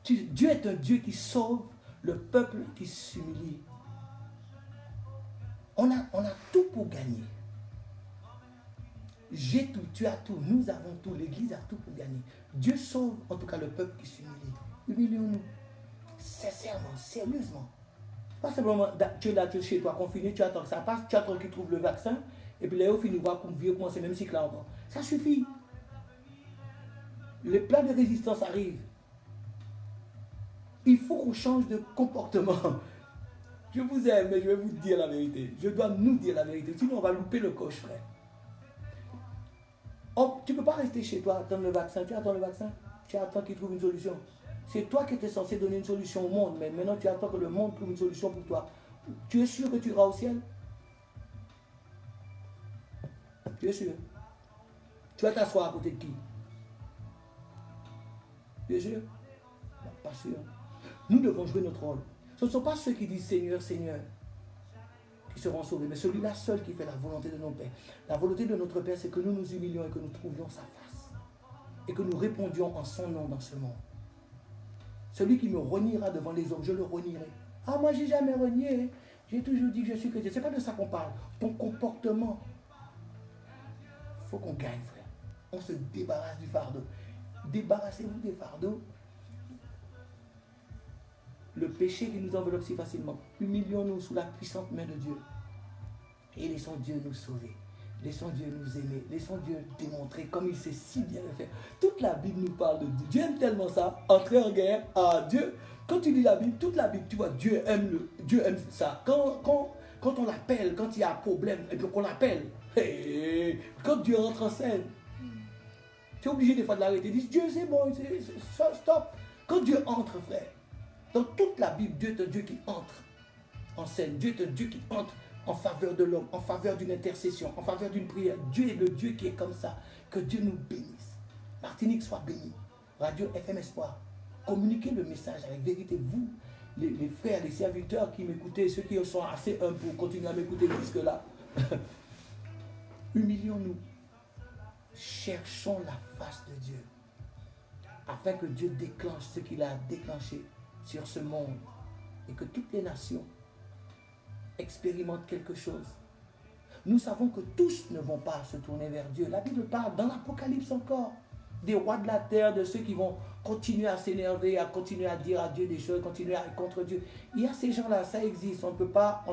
Dieu est un Dieu qui sauve le peuple qui s'humilie. On a tout pour gagner. J'ai tout, tu as tout, nous avons tout, l'Église a tout pour gagner. Dieu sauve en tout cas le peuple qui s'humilie. Humilions-nous. Sincèrement, sérieusement. Pas simplement, tu es là, tu es chez toi confiné, tu attends que ça passe, tu attends qu'ils trouvent le vaccin, et puis là, au final, voir comme vieux commencer le même cycle là encore. Ça suffit. Les plans de résistance arrivent. Il faut qu'on change de comportement. Je vous aime, mais je vais vous dire la vérité. Je dois nous dire la vérité, sinon on va louper le coche, frère. Oh, tu ne peux pas rester chez toi, attendre le vaccin. Tu attends le vaccin, tu attends qu'il trouve une solution. C'est toi qui étais censé donner une solution au monde, mais maintenant tu attends que le monde trouve une solution pour toi. Tu es sûr que tu iras au ciel? Tu es sûr? Tu vas t'asseoir à côté de qui? Tu es sûr? Non, pas sûr. Nous devons jouer notre rôle. Ce ne sont pas ceux qui disent Seigneur, Seigneur, qui seront sauvés, mais celui-là seul qui fait la volonté de nos pères. La volonté de notre Père, c'est que nous nous humilions et que nous trouvions sa face. Et que nous répondions en son nom dans ce monde. Celui qui me reniera devant les hommes, je le renierai. Ah, moi, j'ai jamais renié. J'ai toujours dit que je suis chrétien. Ce n'est pas de ça qu'on parle. Ton comportement. Il faut qu'on gagne, frère. On se débarrasse du fardeau. Débarrassez-vous des fardeaux. Le péché qui nous enveloppe si facilement. Humilions-nous sous la puissante main de Dieu. Et laissons Dieu nous sauver. Laissons Dieu nous aimer. Laissons Dieu démontrer comme il sait si bien le faire. Toute la Bible nous parle de Dieu. Dieu aime tellement ça. Entrer en guerre. Ah, Dieu. Quand tu lis la Bible, toute la Bible, tu vois, Dieu aime ça. Quand on l'appelle, quand il y a un problème, et puis qu'on l'appelle, hey, quand Dieu entre en scène, tu es obligé des fois de l'arrêter. Dis, Dieu, c'est bon, stop. Quand Dieu entre, frère, dans toute la Bible, Dieu est un Dieu qui entre en scène. Dieu est un Dieu qui entre en faveur de l'homme, en faveur d'une intercession, en faveur d'une prière. Dieu est le Dieu qui est comme ça. Que Dieu nous bénisse. Martinique soit bénie. Radio FM Espoir. Communiquez le message avec vérité. Vous, les frères, les serviteurs qui m'écoutez, ceux qui sont assez humbles pour continuer à m'écouter jusque-là. Humilions-nous. Cherchons la face de Dieu. Afin que Dieu déclenche ce qu'il a déclenché sur ce monde. Et que toutes les nations expérimentent quelque chose. Nous savons que tous ne vont pas se tourner vers Dieu. La Bible parle dans l'Apocalypse encore des rois de la terre, de ceux qui vont continuer à s'énerver, à continuer à dire à Dieu des choses, continuer à être contre Dieu. Il y a ces gens-là, ça existe. On ne peut pas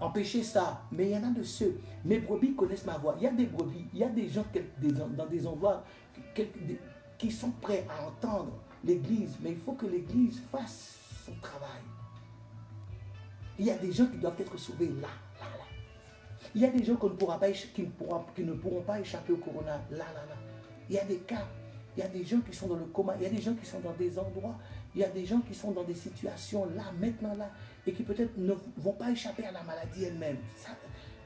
empêcher ça. Mais il y en a de ceux. Mes brebis connaissent ma voix. Il y a des brebis, il y a des gens dans des endroits qui sont prêts à entendre l'Église. Mais il faut que l'Église fasse son travail. Il y a des gens qui doivent être sauvés là. Il y a des gens qui ne pourront pas échapper au corona là. Il y a des cas, il y a des gens qui sont dans le coma, il y a des gens qui sont dans des endroits, il y a des gens qui sont dans des situations là, maintenant là, et qui peut-être ne vont pas échapper à la maladie elle-même.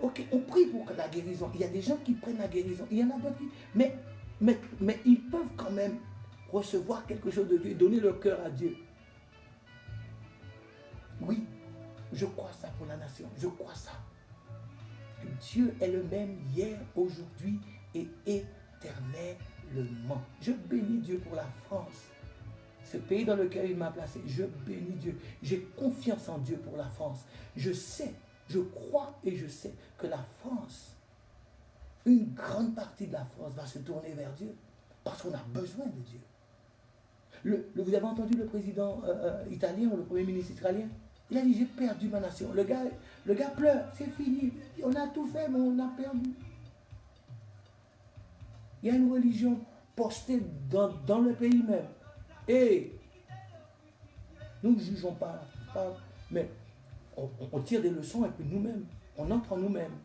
Ok, on prie pour la guérison. Il y a des gens qui prennent la guérison, il y en a d'autres qui... Mais ils peuvent quand même recevoir quelque chose de Dieu, donner leur cœur à Dieu. Oui, je crois ça pour la nation, je crois ça. Dieu est le même hier, aujourd'hui et éternellement. Je bénis Dieu pour la France, ce pays dans lequel il m'a placé. Je bénis Dieu. J'ai confiance en Dieu pour la France. Je sais, je crois et je sais que la France, une grande partie de la France va se tourner vers Dieu parce qu'on a besoin de Dieu. Vous avez entendu le président italien ou le premier ministre israélien? Il a dit, j'ai perdu ma nation. Le gars pleure, c'est fini. On a tout fait, mais on a perdu. Il y a une religion postée dans le pays même. Et nous ne jugeons pas, mais on tire des leçons et puis nous-mêmes, on entre en nous-mêmes.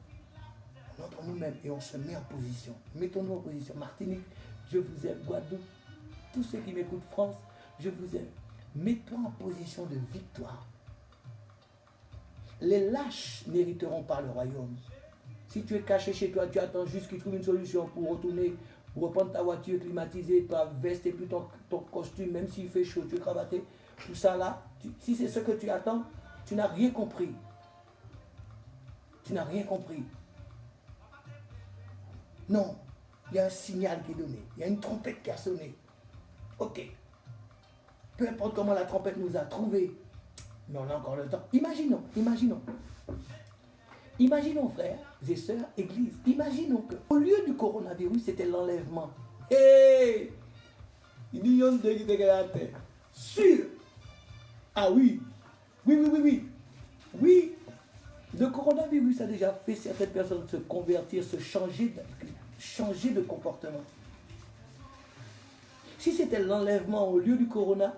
On entre en nous-mêmes et on se met en position. Mettons-nous en position. Martinique, je vous aime. Guadeloupe, tous ceux qui m'écoutent, France, je vous aime. Mets-toi en position de victoire. Les lâches n'hériteront pas le royaume. Si tu es caché chez toi, tu attends juste qu'ils trouvent une solution pour retourner, pour reprendre ta voiture climatisée, ta veste et puis ton costume, même s'il fait chaud, tu es cravaté, tout ça là, si c'est ce que tu attends, tu n'as rien compris. Tu n'as rien compris. Non, il y a un signal qui est donné, il y a une trompette qui a sonné. Ok. Peu importe comment la trompette nous a trouvés, mais on a encore le temps. Imaginons, frères et sœurs, église, imaginons qu'au lieu du coronavirus, c'était l'enlèvement. Hey! Il y a un qui était à la terre. Sûr! Ah oui! Oui! Le coronavirus a déjà fait certaines personnes se convertir, se changer de comportement. Si c'était l'enlèvement au lieu du corona,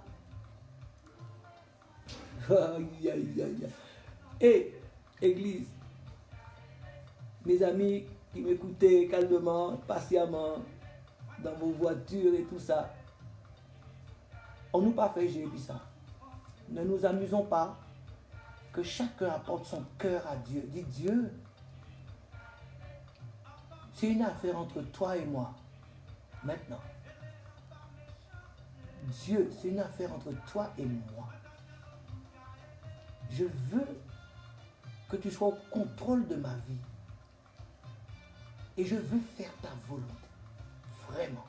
et église, mes amis qui m'écoutaient calmement, patiemment, dans vos voitures et tout ça, on nous pas fait gérer ça. Ne nous amusons pas, que chacun apporte son cœur à Dieu. Dis Dieu, c'est une affaire entre toi et moi. Maintenant, Dieu, c'est une affaire entre toi et moi. Je veux que tu sois au contrôle de ma vie. Et je veux faire ta volonté. Vraiment.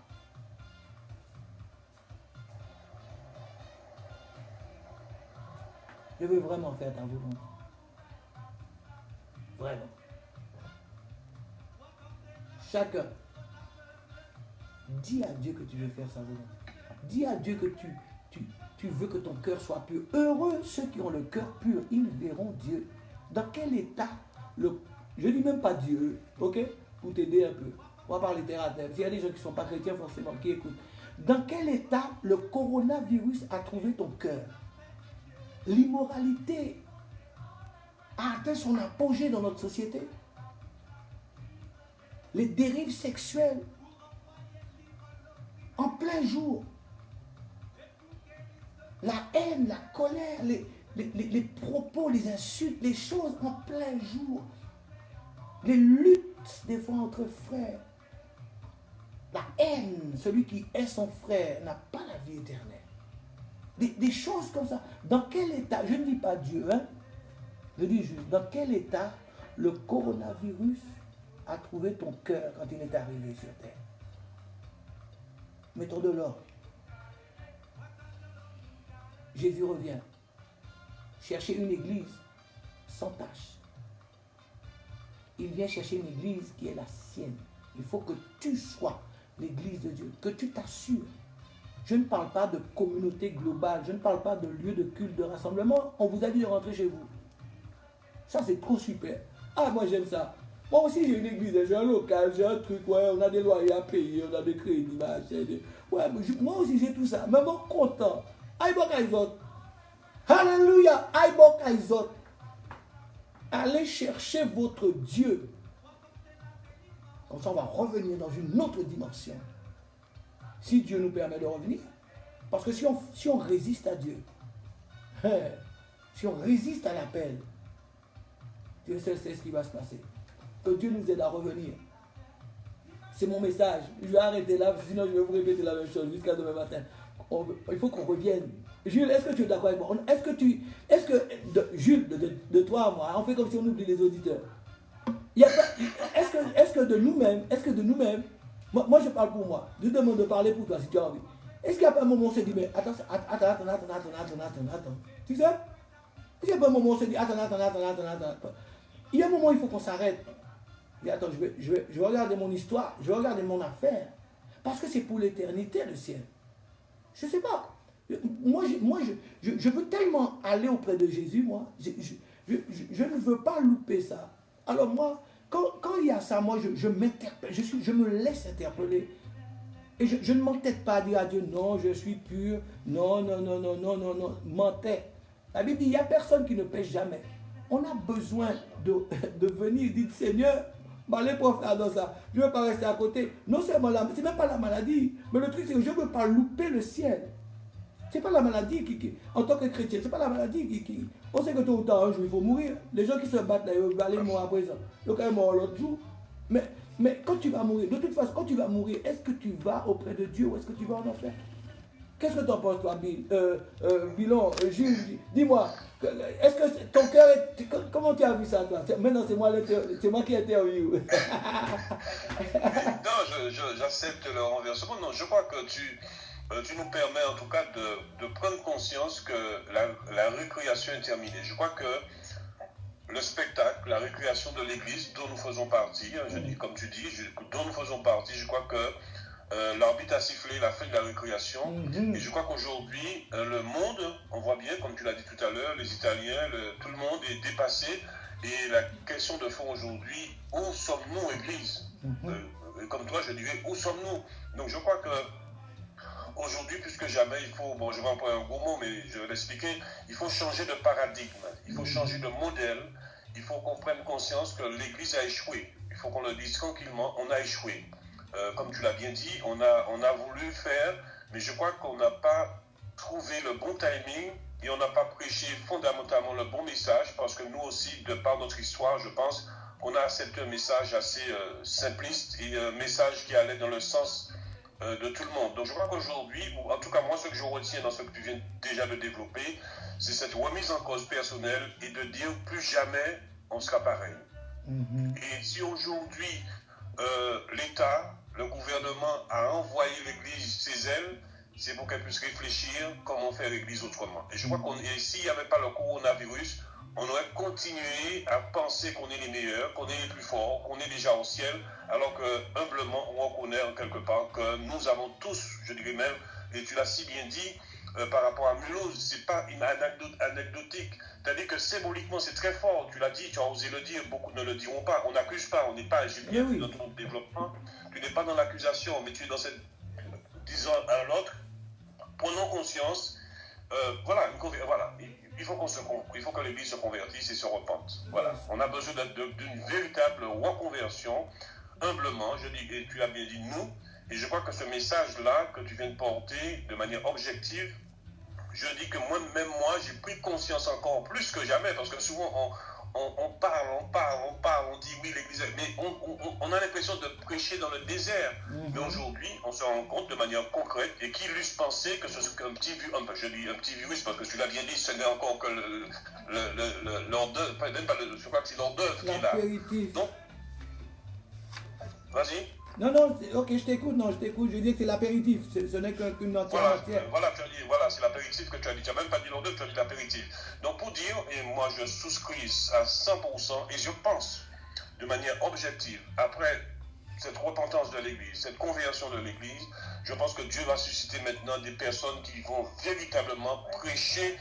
Je veux vraiment faire ta volonté. Vraiment. Chacun, dis à Dieu que tu veux faire sa volonté. Dis à Dieu que tu veux que ton cœur soit pur. Heureux ceux qui ont le cœur pur, ils verront Dieu. Dans quel état, je ne dis même pas Dieu, ok? Pour t'aider un peu. On va parler terre à terre. S'il y a des gens qui ne sont pas chrétiens forcément, qui écoutent. Dans quel état le coronavirus a trouvé ton cœur? L'immoralité a atteint son apogée dans notre société. Les dérives sexuelles en plein jour. La haine, la colère, les propos, les insultes, les choses en plein jour. Les luttes des fois entre frères. La haine, celui qui est son frère n'a pas la vie éternelle. Des choses comme ça. Dans quel état, je ne dis pas Dieu, hein, je dis juste, dans quel état le coronavirus a trouvé ton cœur quand il est arrivé sur terre? Mettons de l'ordre. Jésus revient. Chercher une église sans tâche. Il vient chercher une église qui est la sienne. Il faut que tu sois l'église de Dieu, que tu t'assures. Je ne parle pas de communauté globale, je ne parle pas de lieu de culte, de rassemblement. On vous a dit de rentrer chez vous. Ça, c'est trop super. Ah, moi, j'aime ça. Moi aussi, j'ai une église, j'ai un local, j'ai un truc, ouais, on a des loyers à payer, on a des crédits, ouais, moi aussi, j'ai tout ça. Mais moi, content. Aïbok. Alléluia. Aïbok. Allez chercher votre Dieu. Comme ça, on va revenir dans une autre dimension. Si Dieu nous permet de revenir. Parce que si on résiste à Dieu, si on résiste à l'appel, Dieu seul sait ce qui va se passer. Que Dieu nous aide à revenir. C'est mon message. Je vais arrêter là, sinon je vais vous répéter la même chose jusqu'à demain matin. Il faut qu'on revienne. Jules, est-ce que tu es d'accord avec moi? Jules, de toi à moi, on fait comme si on oublie les auditeurs. Est-ce que de nous-mêmes, moi je parle pour moi, je te demande de parler pour toi si tu as envie. Est-ce qu'il n'y a pas un moment où on se dit, mais attends, tu sais? Est-ce qu'il n'y a pas un moment où on se dit, attends. Il y a un moment où il faut qu'on s'arrête. Et attends, je vais regarder mon histoire, je vais regarder mon affaire. Parce que c'est pour l'éternité le ciel. Je ne sais pas. Moi, je veux tellement aller auprès de Jésus, moi. Je ne veux pas louper ça. Alors moi, quand il y a ça, moi, je m'interpelle, je me laisse interpeller. Et je ne m'entête pas à dire à Dieu, non, je suis pur. Non. Mentais. La Bible dit, il n'y a personne qui ne pêche jamais. On a besoin de venir dire, Seigneur, les profs dans ça, je ne veux pas rester à côté. Non seulement c'est même pas la maladie, mais le truc c'est que je ne veux pas louper le ciel. Ce n'est pas la maladie qui en tant que chrétien, ce n'est pas la maladie qui. On sait que tôt ou tard, un jour, il faut mourir. Les gens qui se battent là, ils vont aller mourir à présent. Ils vont mourir l'autre jour. Mais quand tu vas mourir, de toute façon, quand tu vas mourir, est-ce que tu vas auprès de Dieu ou est-ce que tu vas en enfer? Qu'est-ce que tu en penses, toi, Bilon, Jules? Dis-moi, est-ce que ton cœur est. Comment tu as vu ça, toi? Maintenant, c'est moi qui interview. Non, j'accepte le renversement. Non, je crois que tu nous permets en tout cas de prendre conscience que la récréation est terminée. Je crois que le spectacle, la récréation de l'Église dont nous faisons partie, comme tu dis, dont nous faisons partie, je crois que l'arbitre a sifflé la fin de la récréation. Et je crois qu'aujourd'hui, le monde, on voit bien, comme tu l'as dit tout à l'heure, les Italiens, tout le monde est dépassé. Et la question de fond aujourd'hui, où sommes-nous, Église? Comme toi, je dirais, où sommes-nous? Donc je crois que aujourd'hui, plus que jamais, il faut, je vais employer un gros mot, mais je vais l'expliquer, il faut changer de paradigme, il faut changer de modèle, il faut qu'on prenne conscience que l'Église a échoué. Il faut qu'on le dise tranquillement, on a échoué. Comme tu l'as bien dit, on a voulu faire, mais je crois qu'on n'a pas trouvé le bon timing et on n'a pas prêché fondamentalement le bon message, parce que nous aussi, de par notre histoire, je pense qu'on a accepté un message assez simpliste et un message qui allait dans le sens de tout le monde. Donc je crois qu'aujourd'hui, ou en tout cas moi, ce que je retiens dans ce que tu viens déjà de développer, c'est cette remise en cause personnelle et de dire plus jamais on sera pareil. Et si aujourd'hui l'État, le gouvernement a envoyé l'Église chez elle, c'est pour qu'elle puisse réfléchir comment faire l'Église autrement. Et je crois s'il n'y avait pas le coronavirus, on aurait continué à penser qu'on est les meilleurs, qu'on est les plus forts, qu'on est déjà au ciel, alors que humblement on reconnaît en quelque part que nous avons tous, je dirais même, et tu l'as si bien dit, par rapport à Mulhouse, c'est pas une anecdotique. C'est-à-dire que symboliquement c'est très fort, tu l'as dit, tu as osé le dire, beaucoup ne le diront pas, on n'accuse pas, on n'est pas, j'ai bien vu dans ton développement, tu n'es pas dans l'accusation, mais tu es dans cette, disant à l'autre, prenons conscience, voilà, il faut que l'Église se convertisse et se repente. Voilà, on a besoin d'une véritable reconversion, humblement, je dis, et tu l'as bien dit, nous, et je crois que ce message-là que tu viens de porter de manière objective, je dis que même moi, j'ai pris conscience encore plus que jamais, parce que souvent on parle, on dit oui, l'Église, mais on a l'impression de prêcher dans le désert. Mais aujourd'hui, on se rend compte de manière concrète, et qui l'eusse pensé que ce serait un petit virus, parce que tu l'as bien dit, ce n'est encore que l'hors d'œuvre, même pas je crois que c'est l'hors d'œuvre qui est là. Donc, vas-y. Non, ok, je t'écoute, je dis que c'est l'apéritif, ce n'est qu'une entière matière. Voilà, tu as dit, voilà, c'est l'apéritif que tu as dit, tu n'as même pas dit l'hors d'œuvre, tu as dit l'apéritif. Donc pour dire, et moi je souscris à 100%, et je pense, de manière objective, après cette repentance de l'Église, cette conversion de l'Église, je pense que Dieu va susciter maintenant des personnes qui vont véritablement prêcher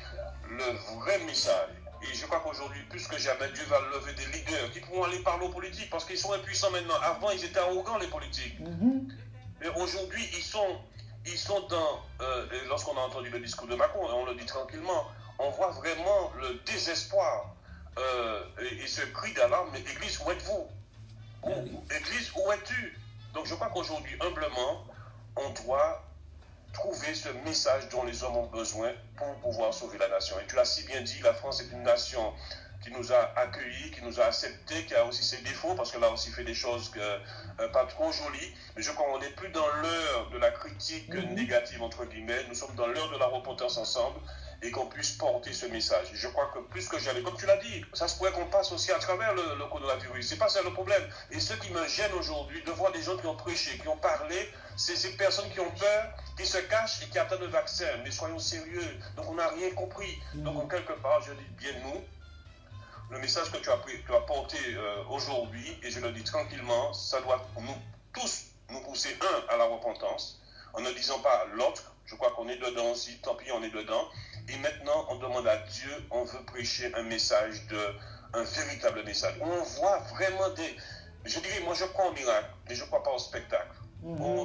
le vrai message. Et je crois qu'aujourd'hui, plus que jamais, Dieu va lever des leaders qui pourront aller parler aux politiques parce qu'ils sont impuissants maintenant. Avant, ils étaient arrogants, les politiques. Mais aujourd'hui, ils sont dans... lorsqu'on a entendu le discours de Macron, et on le dit tranquillement, on voit vraiment le désespoir et ce cri d'alarme. Mais Église, où êtes-vous? Église, où es-tu? Donc je crois qu'aujourd'hui, humblement, on doit trouver ce message dont les hommes ont besoin pour pouvoir sauver la nation. Et tu l'as si bien dit, la France est une nation qui nous a accueillis, qui nous a acceptés, qui a aussi ses défauts, parce que là aussi fait des choses pas trop jolies. Mais je crois qu'on n'est plus dans l'heure de la critique négative, entre guillemets. Nous sommes dans l'heure de la repentance ensemble et qu'on puisse porter ce message. Et je crois que plus que jamais, comme tu l'as dit, ça se pourrait qu'on passe aussi à travers le coronavirus. C'est pas ça le problème. Et ce qui me gêne aujourd'hui, de voir des gens qui ont prêché, qui ont parlé, c'est ces personnes qui ont peur, qui se cachent et qui attendent le vaccin. Mais soyons sérieux. Donc on n'a rien compris. Donc en quelque part, je dis bien nous, le message que tu as porté aujourd'hui, et je le dis tranquillement, ça doit nous tous nous pousser, à la repentance, en ne disant pas l'autre. Je crois qu'on est dedans aussi, tant pis, on est dedans. Et maintenant, on demande à Dieu, on veut prêcher un message, un véritable message. On voit vraiment je dirais, moi je crois au miracle, mais je ne crois pas au spectacle.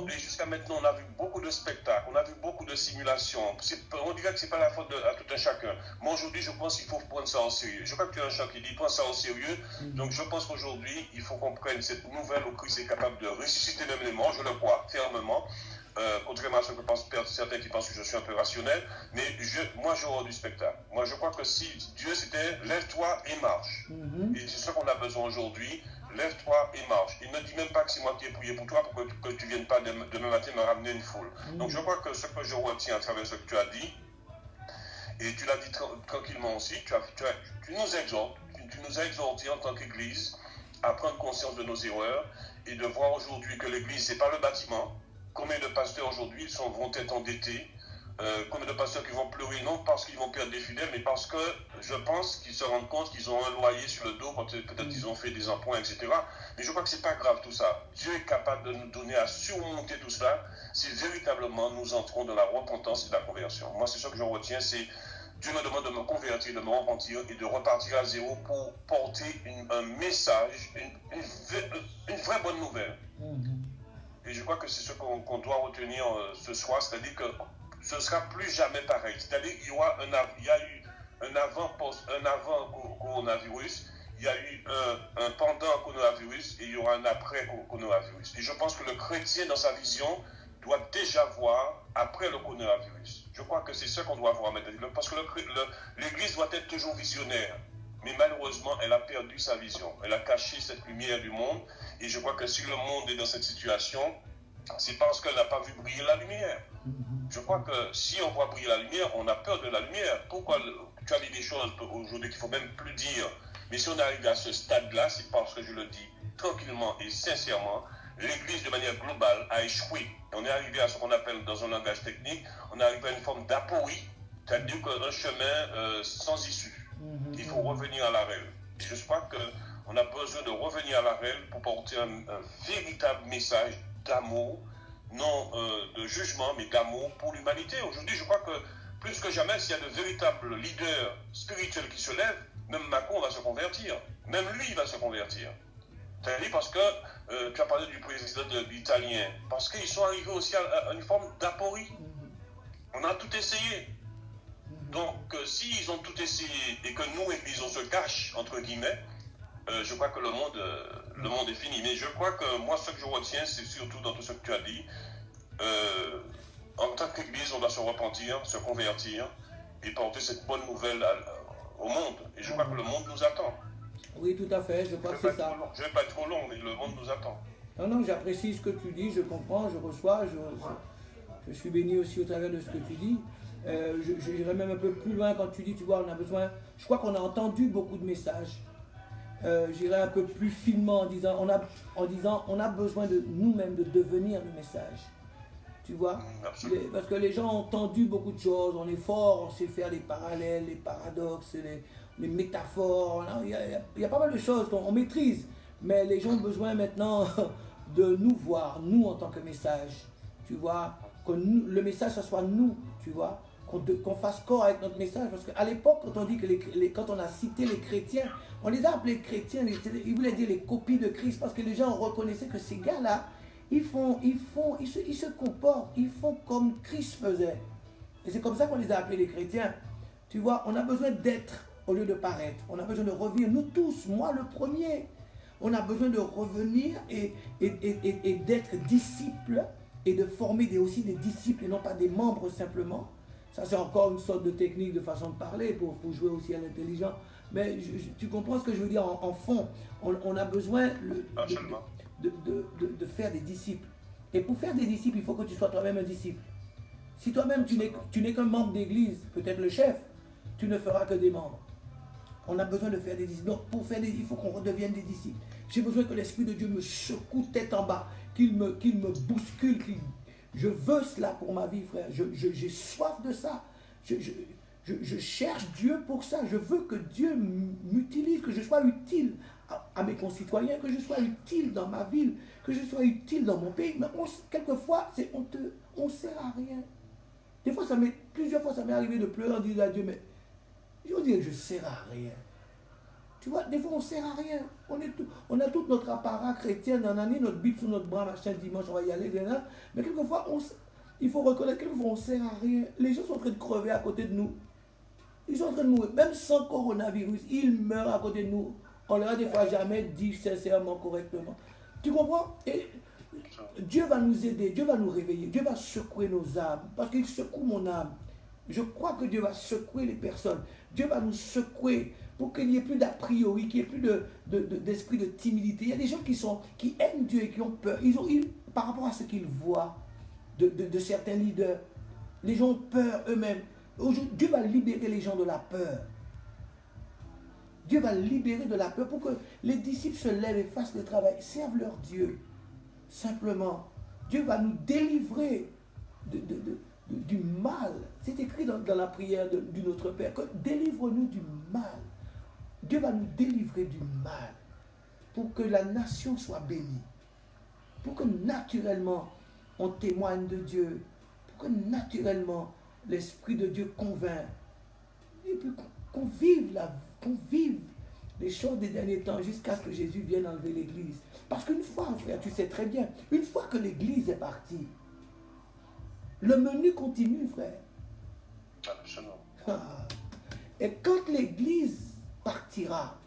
Et jusqu'à maintenant, on a vu beaucoup de spectacles, on a vu beaucoup de simulations. On dirait que ce n'est pas la faute à tout un chacun. Moi aujourd'hui, je pense qu'il faut prendre ça au sérieux. Je crois que tu as un chant qui dit, prends ça au sérieux. Donc je pense qu'aujourd'hui, il faut qu'on prenne cette nouvelle où Christ est capable de ressusciter même les morts, je le crois fermement. Contrairement à ce que pensent certains qui pensent que je suis un peu rationnel, mais moi j'aurai du spectacle. Moi je crois que si Dieu c'était lève-toi et marche, et c'est ce qu'on a besoin aujourd'hui, lève-toi et marche. Il ne dit même pas que c'est moi qui ai prié pour toi pour que tu ne viennes pas demain matin me ramener une foule. Donc je crois que ce que je retiens à travers ce que tu as dit, et tu l'as dit tranquillement aussi, tu nous exhortes, tu nous as exhortés en tant qu'Église à prendre conscience de nos erreurs et de voir aujourd'hui que l'Église c'est pas le bâtiment. Combien de pasteurs aujourd'hui vont être endettés, combien de pasteurs qui vont pleurer, non parce qu'ils vont perdre des fidèles, mais parce que je pense qu'ils se rendent compte qu'ils ont un loyer sur le dos, peut-être qu'ils ont fait des emprunts, etc. Mais je crois que ce n'est pas grave tout ça. Dieu est capable de nous donner à surmonter tout cela si véritablement nous entrons dans la repentance et la conversion. Moi, c'est ce que je retiens, c'est Dieu me demande de me convertir, de me repentir et de repartir à zéro pour porter un message, une vraie bonne nouvelle. Et je crois que c'est ce qu'on doit retenir ce soir, c'est-à-dire que ce ne sera plus jamais pareil. C'est-à-dire qu'il y a eu un avant coronavirus, il y a eu un pendant coronavirus et il y aura un après coronavirus. Et je pense que le chrétien, dans sa vision, doit déjà voir après le coronavirus. Je crois que c'est ce qu'on doit voir maintenant. Parce que l'Église doit être toujours visionnaire. Mais malheureusement, elle a perdu sa vision. Elle a caché cette lumière du monde. Et je crois que si le monde est dans cette situation, c'est parce qu'elle n'a pas vu briller la lumière. Je crois que si on voit briller la lumière, on a peur de la lumière. Pourquoi tu as dit des choses aujourd'hui qu'il ne faut même plus dire? Mais si on arrive à ce stade-là, c'est parce que je le dis tranquillement et sincèrement, l'Église de manière globale a échoué. On est arrivé à ce qu'on appelle dans un langage technique, on est arrivé à une forme d'aporie, c'est-à-dire qu'un chemin sans issue. Il faut revenir à la règle. Et je crois qu'on a besoin de revenir à la règle pour porter un véritable message d'amour, non de jugement, mais d'amour pour l'humanité. Aujourd'hui, je crois que plus que jamais, s'il y a de véritables leaders spirituels qui se lèvent, même Macron va se convertir. Même lui va se convertir. C'est-à-dire parce que tu as parlé du président italien, parce qu'ils sont arrivés aussi à une forme d'aporie. On a tout essayé. Donc, s'ils ont tout essayé et que nous, Église, on se cache, entre guillemets, je crois que le monde est fini. Mais je crois que moi, ce que je retiens, c'est surtout dans tout ce que tu as dit, en tant qu'Église, on doit se repentir, se convertir et porter cette bonne nouvelle au monde. Et je crois que le monde nous attend. Oui, tout à fait, je crois que c'est ça. Je ne vais pas être trop long, mais le monde nous attend. Non, j'apprécie ce que tu dis, je comprends, je reçois, je suis béni aussi au travers de ce que tu dis. J'irai même un peu plus loin quand tu dis, tu vois, on a besoin, je crois qu'on a entendu beaucoup de messages. J'irai un peu plus finement en disant, on a besoin de nous-mêmes de devenir le message. Tu vois, parce que les gens ont entendu beaucoup de choses, on est fort, on sait faire les parallèles, les paradoxes, les métaphores, il y a pas mal de choses qu'on maîtrise, mais les gens ont besoin maintenant de nous voir, nous en tant que message, tu vois, que le message ça soit nous, tu vois, qu'on fasse corps avec notre message, parce qu'à l'époque, quand on dit que quand on a cité les chrétiens, on les a appelés chrétiens, ils voulaient dire les copies de Christ, parce que les gens reconnaissaient que ces gars-là, ils se comportent, ils font comme Christ faisait. Et c'est comme ça qu'on les a appelés les chrétiens. Tu vois, on a besoin d'être au lieu de paraître. On a besoin de revenir, nous tous, moi le premier. On a besoin de revenir et d'être disciples et de former aussi des disciples et non pas des membres simplement. Ça c'est encore une sorte de technique, de façon de parler pour jouer aussi à l'intelligent. Mais tu comprends ce que je veux dire en fond. On a besoin de faire des disciples. Et pour faire des disciples, il faut que tu sois toi-même un disciple. Si toi-même tu n'es qu'un membre d'église, peut-être le chef, tu ne feras que des membres. On a besoin de faire des disciples. Donc pour faire il faut qu'on redevienne des disciples. J'ai besoin que l'Esprit de Dieu me secoue tête en bas, qu'il me bouscule. Je veux cela pour ma vie, frère. J'ai soif de ça. Je cherche Dieu pour ça. Je veux que Dieu m'utilise, que je sois utile à mes concitoyens, que je sois utile dans ma ville, que je sois utile dans mon pays. Mais quelquefois, on ne sert à rien. Des fois, plusieurs fois, ça m'est arrivé de pleurer en disant à Dieu, mais je veux dire que je ne sers à rien. Tu vois, des fois, on ne sert à rien. On a tout notre apparat chrétien dans l'année, notre Bible sur notre bras, machin, dimanche, on va y aller, mais quelquefois, il faut reconnaître, quelquefois, on ne sert à rien. Les gens sont en train de crever à côté de nous. Ils sont en train de mourir. Même sans coronavirus, ils meurent à côté de nous. On leur a des fois jamais dit sincèrement, correctement. Tu comprends? Et Dieu va nous aider, Dieu va nous réveiller, Dieu va secouer nos âmes. Parce qu'il secoue mon âme. Je crois que Dieu va secouer les personnes. Dieu va nous secouer pour qu'il n'y ait plus d'a priori, qu'il n'y ait plus d'esprit de timidité. Il y a des gens qui aiment Dieu et qui ont peur. Par rapport à ce qu'ils voient de certains leaders, les gens ont peur eux-mêmes. Aujourd'hui, Dieu va libérer les gens de la peur. Dieu va libérer de la peur pour que les disciples se lèvent et fassent le travail, servent leur Dieu. Simplement, Dieu va nous délivrer du mal. C'est écrit dans la prière du Notre Père que délivre-nous du mal. Dieu va nous délivrer du mal pour que la nation soit bénie. Pour que naturellement on témoigne de Dieu. Pour que naturellement l'Esprit de Dieu convainc. Et puis qu'on vive les choses des derniers temps jusqu'à ce que Jésus vienne enlever l'église. Parce qu'une fois, frère, tu sais très bien, une fois que l'église est partie, le menu continue, frère. Absolument. Et quand l'église partira,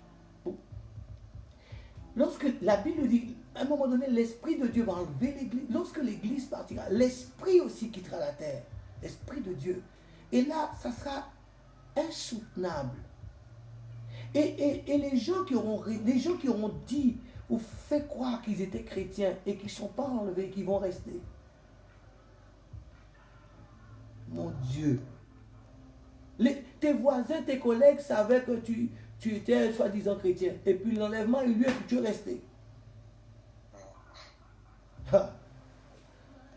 lorsque la Bible dit, à un moment donné, l'Esprit de Dieu va enlever l'église. Lorsque l'église partira, l'Esprit aussi quittera la terre. L'Esprit de Dieu. Et là, ça sera insoutenable. Et les gens qui auront dit, ou fait croire qu'ils étaient chrétiens et qu'ils ne sont pas enlevés, qu'ils vont rester. Mon Dieu. Tes voisins, tes collègues savaient que tu étais soi-disant chrétien. Et puis l'enlèvement a eu lieu et puis tu es resté.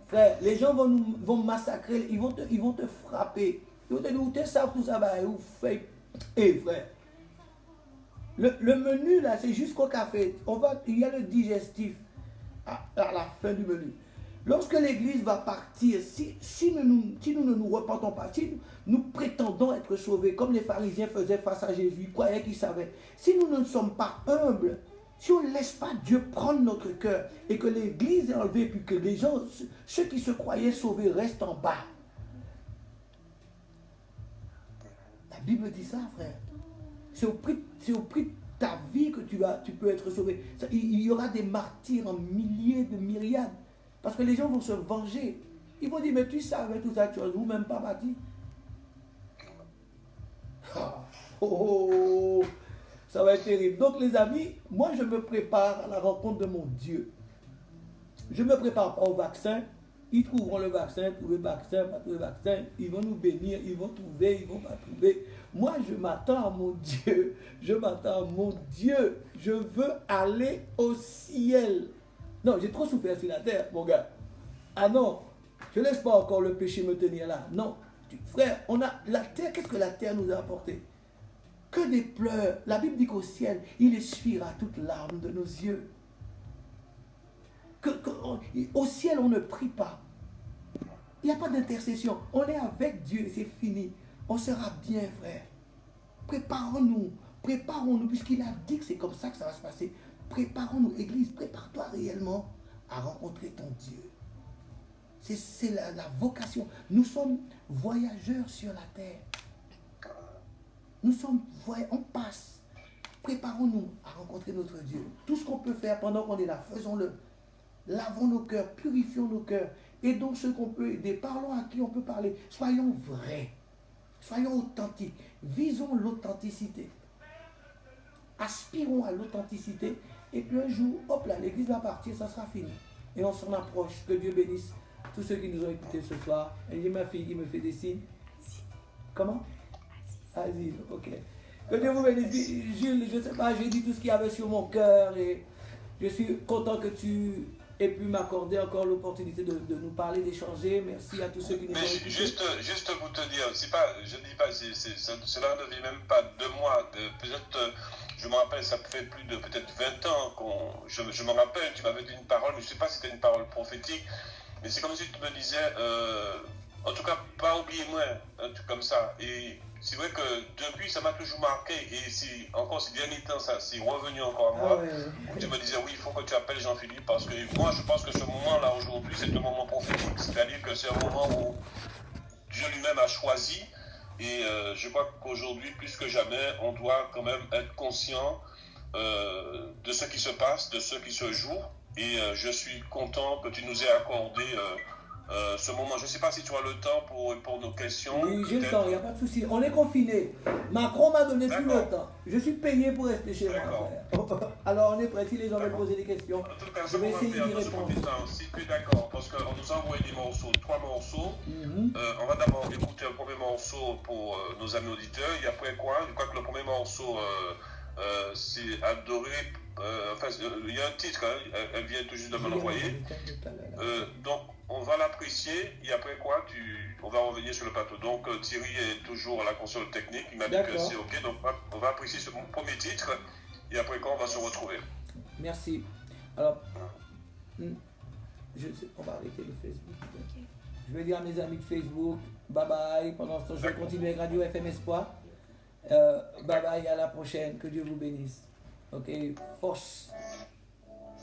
Frère, les gens vont massacrer, ils vont te frapper. Ils vont te dire, où tu sais tout ça va, où fait. Frère. Le menu là, c'est jusqu'au café. Il y a le digestif à la fin du menu. Lorsque l'Église va partir, si nous ne nous repentons pas, si nous prétendons être sauvés, comme les pharisiens faisaient face à Jésus, ils croyaient qu'ils savaient, si nous ne sommes pas humbles, si on ne laisse pas Dieu prendre notre cœur et que l'Église est enlevée, puis que les gens, ceux qui se croyaient sauvés, restent en bas. La Bible dit ça, frère. C'est au prix de ta vie que tu peux être sauvé. Il y aura des martyrs en milliers de myriades. Parce que les gens vont se venger. Ils vont dire, mais tu savais toute cette chose, ou même pas bâti. Ça va être terrible. Donc les amis, moi je me prépare à la rencontre de mon Dieu. Je ne me prépare pas au vaccin. Ils trouveront le vaccin, trouver le vaccin, pas trouver le vaccin. Ils vont nous bénir, ils vont trouver, ils vont pas trouver. Moi je m'attends à mon Dieu. Je m'attends à mon Dieu. Je veux aller au ciel. Non, j'ai trop souffert sur la terre, mon gars. Ah non, je ne laisse pas encore le péché me tenir là. Non, frère, la terre, qu'est-ce que la terre nous a apporté? Que des pleurs. La Bible dit qu'au ciel, il essuiera toute larme de nos yeux. Au ciel, on ne prie pas. Il n'y a pas d'intercession. On est avec Dieu et c'est fini. On sera bien, frère. Préparons-nous, puisqu'il a dit que c'est comme ça que ça va se passer. Préparons-nous, Église, prépare-toi réellement à rencontrer ton Dieu. C'est la vocation. Nous sommes voyageurs sur la terre. On passe. Préparons-nous à rencontrer notre Dieu. Tout ce qu'on peut faire pendant qu'on est là, faisons-le. Lavons nos cœurs, purifions nos cœurs. Aidons ceux qu'on peut aider. Parlons à qui on peut parler. Soyons vrais. Soyons authentiques. Visons l'authenticité. Aspirons à l'authenticité. Et puis un jour, hop là, l'église va partir, ça sera fini. Et on s'en approche. Que Dieu bénisse tous ceux qui nous ont écoutés ce soir. Et j'ai ma fille qui me fait des signes. Comment? Aziz, ok. Que Dieu vous bénisse. Jules, je ne sais pas, j'ai dit tout ce qu'il y avait sur mon cœur. Et je suis content que tu aies pu m'accorder encore l'opportunité de nous parler, d'échanger. Merci à tous ceux qui nous ont écoutés. Juste pour te dire, je ne dis pas, cela ne vient même pas de moi. Peut-être, je me rappelle, ça fait plus de peut-être 20 ans je me rappelle, tu m'avais dit une parole, mais je ne sais pas si c'était une parole prophétique, mais c'est comme si tu me disais, en tout cas, pas oublier-moi, un truc comme ça. Et c'est vrai que depuis, ça m'a toujours marqué. Et si dernier temps, ça c'est revenu encore à moi, où tu me disais, oui, il faut que tu appelles Jean-Philippe, parce que moi, je pense que ce moment-là, aujourd'hui, c'est un moment prophétique. C'est-à-dire que c'est un moment où Dieu lui-même a choisi. Et je crois qu'aujourd'hui, plus que jamais, on doit quand même être conscient de ce qui se passe, de ce qui se joue. Et je suis content que tu nous aies accordé ce moment. Je ne sais pas si tu as le temps pour répondre aux questions. Oui, j'ai le temps, il n'y a pas de souci. On est confinés. Macron m'a donné tout le temps. Je suis payé pour rester chez moi. Alors on est prêt. Si les gens veulent poser des questions, en tout cas, je vais essayer d'y répondre. Si tu es d'accord, parce qu'on nous a envoyé des morceaux, 3 morceaux. On va d'abord écouter un premier morceau pour nos amis auditeurs. Et après quoi, je crois que le premier morceau, c'est Adoré. Enfin, il y a un titre, hein, elle vient tout juste de me l'envoyer. Donc, on va l'apprécier et après quoi, on va revenir sur le plateau. Donc, Thierry est toujours à la console technique. Il m'a dit que c'est OK. Donc, on va apprécier ce premier titre et après quoi, on va se retrouver. Merci. Alors, on va arrêter le Facebook. Okay. Je vais dire à mes amis de Facebook, bye bye. Pendant ce temps, je vais continuer avec Radio FM Espoir. Bye bye, à la prochaine. Que Dieu vous bénisse. Ok, force.